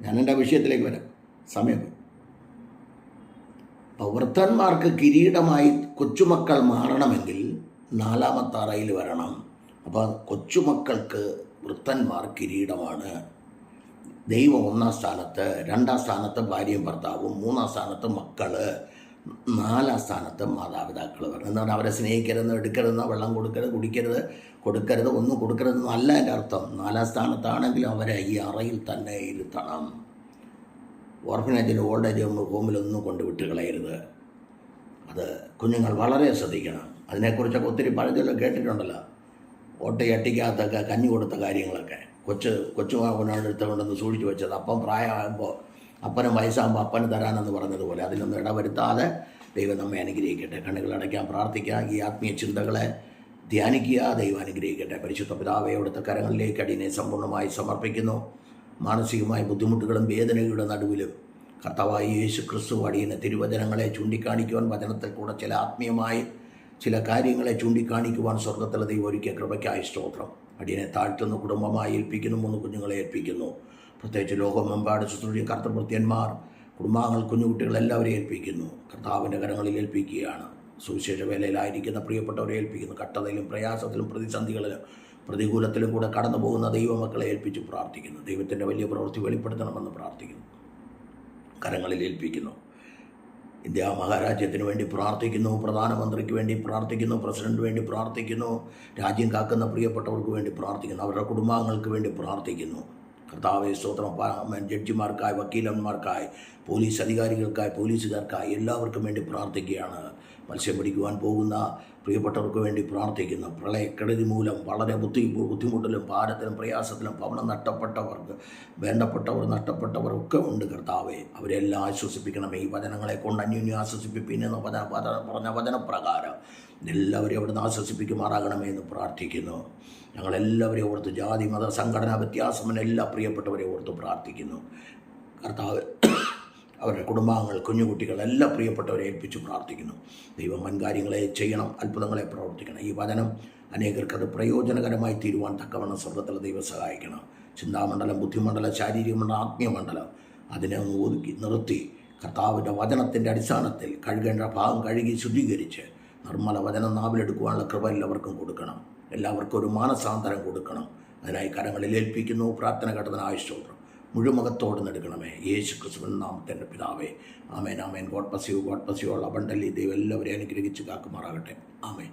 ഞാൻ എൻ്റെ വിഷയത്തിലേക്ക് വരാം, സമയം. അപ്പോൾ വൃദ്ധന്മാർക്ക് കിരീടമായി കൊച്ചുമക്കൾ മാറണമെങ്കിൽ 4-ാമത്തെ അറയിൽ വരണം. അപ്പോൾ കൊച്ചുമക്കൾക്ക് വൃദ്ധന്മാർ കിരീടമാണ്. ദൈവം 1-ാം സ്ഥാനത്ത്, 2-ാം സ്ഥാനത്ത് ഭാര്യയും ഭർത്താവും, 3-ാം സ്ഥാനത്ത് മക്കൾ, 4-ാം സ്ഥാനത്ത് മാതാപിതാക്കൾ വരണം. എന്ന് പറഞ്ഞാൽ അവരെ സ്നേഹിക്കരുത്, എടുക്കരുത്, വെള്ളം കൊടുക്കരുത്, ഒന്നും കൊടുക്കരുതെന്നല്ല എൻ്റെ അർത്ഥം. 4-ാം സ്ഥാനത്താണെങ്കിലും അവരെ ഈ അറയിൽ തന്നെ ഇരുത്തണം. ഓർഫനേജിലും ഓൾഡ് ഏജ് ഹോമിലൊന്നും കൊണ്ട് വിട്ട് കളയരുത്. അത് കുഞ്ഞുങ്ങൾ വളരെ ശ്രദ്ധിക്കണം. അതിനെക്കുറിച്ചൊക്കെ ഒത്തിരി പഴഞ്ചൊല്ല് കേട്ടിട്ടുണ്ടല്ലോ. ഓട്ടയട്ടിക്കകത്തൊക്കെ കഞ്ഞി കൊടുത്ത കാര്യങ്ങളൊക്കെ കൊച്ചുമാവനടുത്ത് കൊണ്ടൊന്ന് സൂക്ഷിച്ച് വെച്ചത് അപ്പം പ്രായമാകുമ്പോൾ അപ്പനും വയസ്സാകുമ്പോൾ അപ്പന് തരാനെന്ന് പറഞ്ഞതുപോലെ അതിനൊന്നും ഇടവരുത്താതെ ദൈവം നമ്മെ അനുഗ്രഹിക്കട്ടെ. കണ്ണുകളടയ്ക്കാൻ പ്രാർത്ഥിക്കുക, ഈ ആത്മീയ ചിന്തകളെ ധ്യാനിക്കുക. ദൈവം അനുഗ്രഹിക്കട്ടെ. പരിശുദ്ധ പിതാവേ, അവിടുത്തെ കരങ്ങളിലേക്ക് അടിയനെ സമ്പൂർണ്ണമായി സമർപ്പിക്കുന്നു. മാനസികമായ ബുദ്ധിമുട്ടുകളും വേദനയുടെ നടുവിലും കർത്താവായ യേശു ക്രിസ്തു അടിയനെ തിരുവചനങ്ങളെ ചൂണ്ടിക്കാണിക്കുവാൻ, വചനത്തിൽ കൂടെ ചില ആത്മീയമായി ചില കാര്യങ്ങളെ ചൂണ്ടിക്കാണിക്കുവാൻ സ്വർഗത്തിലെ ദൈവം ഒരുക്കിയ കൃപയ്ക്കായി സ്തോത്രം. അടിയനെ താഴ്ത്തുന്ന കുടുംബമായി ഏൽപ്പിക്കുന്നു. 3 കുഞ്ഞുങ്ങളെ ഏൽപ്പിക്കുന്നു. പ്രത്യേകിച്ച് ലോകമെമ്പാട് ശുശ്രൂഷ കർത്തൃഭൃത്യന്മാർ, കുടുംബാംഗങ്ങൾ, കുഞ്ഞുകുട്ടികളെല്ലാവരെയും ഏൽപ്പിക്കുന്നു. കർത്താവിൻ്റെ കരങ്ങളിൽ ഏൽപ്പിക്കുകയാണ്. സുവിശേഷ വേലയിലായിരിക്കുന്ന പ്രിയപ്പെട്ടവരെ ഏൽപ്പിക്കുന്നു. കഷ്ടതയിലും പ്രയാസത്തിലും പ്രതിസന്ധികളിലും പ്രതികൂലത്തിലും കൂടെ കടന്നു പോകുന്ന ദൈവമക്കളെ ഏൽപ്പിച്ച് പ്രാർത്ഥിക്കുന്നു. ദൈവത്തിൻ്റെ വലിയ പ്രവൃത്തി വെളിപ്പെടുത്തണമെന്ന് പ്രാർത്ഥിക്കുന്നു. കരങ്ങളിൽ ഏൽപ്പിക്കുന്നു. ഇന്ത്യ മഹാരാജ്യത്തിന് വേണ്ടി പ്രാർത്ഥിക്കുന്നു. പ്രധാനമന്ത്രിക്ക് വേണ്ടി പ്രാർത്ഥിക്കുന്നു. പ്രസിഡന്റിന് വേണ്ടി പ്രാർത്ഥിക്കുന്നു. രാജ്യം കാക്കുന്ന പ്രിയപ്പെട്ടവർക്ക് വേണ്ടി പ്രാർത്ഥിക്കുന്നു. അവരുടെ കുടുംബാംഗങ്ങൾക്ക് വേണ്ടി പ്രാർത്ഥിക്കുന്നു. കർത്താവേ സ്തോത്രം. ജഡ്ജിമാർക്കായി, വക്കീലന്മാർക്കായി, പോലീസ് അധികാരികൾക്കായി, പോലീസുകാർക്കായി എല്ലാവർക്കും വേണ്ടി പ്രാർത്ഥിക്കുകയാണ്. മത്സ്യം പിടിക്കുവാൻ പോകുന്ന പ്രിയപ്പെട്ടവർക്ക് വേണ്ടി പ്രാർത്ഥിക്കുന്നു. പ്രളയക്കെടുതി മൂലം വളരെ ബുദ്ധിമുട്ടിലും ഭാരത്തിലും പ്രയാസത്തിലും ഭവനം നഷ്ടപ്പെട്ടവർക്ക്, വേണ്ടപ്പെട്ടവർ നഷ്ടപ്പെട്ടവരൊക്കെ ഉണ്ട്. കർത്താവെ, അവരെല്ലാം ആശ്വസിപ്പിക്കണമേ. ഈ വചനങ്ങളെ കൊണ്ട് അന്യോന്യം ആശ്വസിപ്പിപ്പിനെന്ന് പറഞ്ഞ വചനപ്രകാരം എല്ലാവരെയും അവിടുന്ന് ആശ്വസിപ്പിക്കുമാറാകണമേ എന്ന് പ്രാർത്ഥിക്കുന്നു. ഞങ്ങളെല്ലാവരെയും ഓർത്ത്, ജാതി മത സംഘടനാ വ്യത്യാസമെന്ന എല്ലാ പ്രിയപ്പെട്ടവരെ ഓർത്ത് പ്രാർത്ഥിക്കുന്നു. കർത്താവ് അവരുടെ കുടുംബാംഗങ്ങൾ, കുഞ്ഞുകുട്ടികൾ, എല്ലാ പ്രിയപ്പെട്ടവരെ ഏൽപ്പിച്ച് പ്രാർത്ഥിക്കുന്നു. ദൈവം വൻകാര്യങ്ങളെ ചെയ്യണം, അത്ഭുതങ്ങളെ പ്രവർത്തിക്കണം. ഈ വചനം അനേകർക്ക് അത് പ്രയോജനകരമായി തീരുവാൻ തക്കവണ്ണം സ്വർഗത്തിലെ ദൈവം സഹായിക്കണം. ചിന്താമണ്ഡലം, ബുദ്ധിമണ്ഡലം, ശാരീരിക മണ്ഡലം, ആത്മീയമണ്ഡലം അതിനെ ഒന്ന് ഒതുക്കി നിർത്തി കർത്താവിൻ്റെ വചനത്തിൻ്റെ അടിസ്ഥാനത്തിൽ കഴുകേണ്ട ഭാഗം കഴുകി ശുദ്ധീകരിച്ച് നിർമ്മല വചനം നാവിലെടുക്കുവാനുള്ള കൃപ എല്ലാവർക്കും കൊടുക്കണം. എല്ലാവർക്കും ഒരു മാനസാന്തരം കൊടുക്കണം. അതിനായി കരങ്ങളിൽ ഏൽപ്പിക്കുന്നു. പ്രാർത്ഥന കേട്ടതിനായി സ്തോത്രം. മുഴുമുഖത്തോട് നെടുക്കണമേ. യേശു ക്രിസ്തുവിൻ നാമത്തിൻ്റെ പിതാവേ. ആമേൻ, ആമേൻ. God bless you. God bless you. Abundantly ദൈവം എല്ലാവരെയും അനുഗ്രഹിച്ച് കാക്കുമാറാകട്ടെ. ആമേൻ.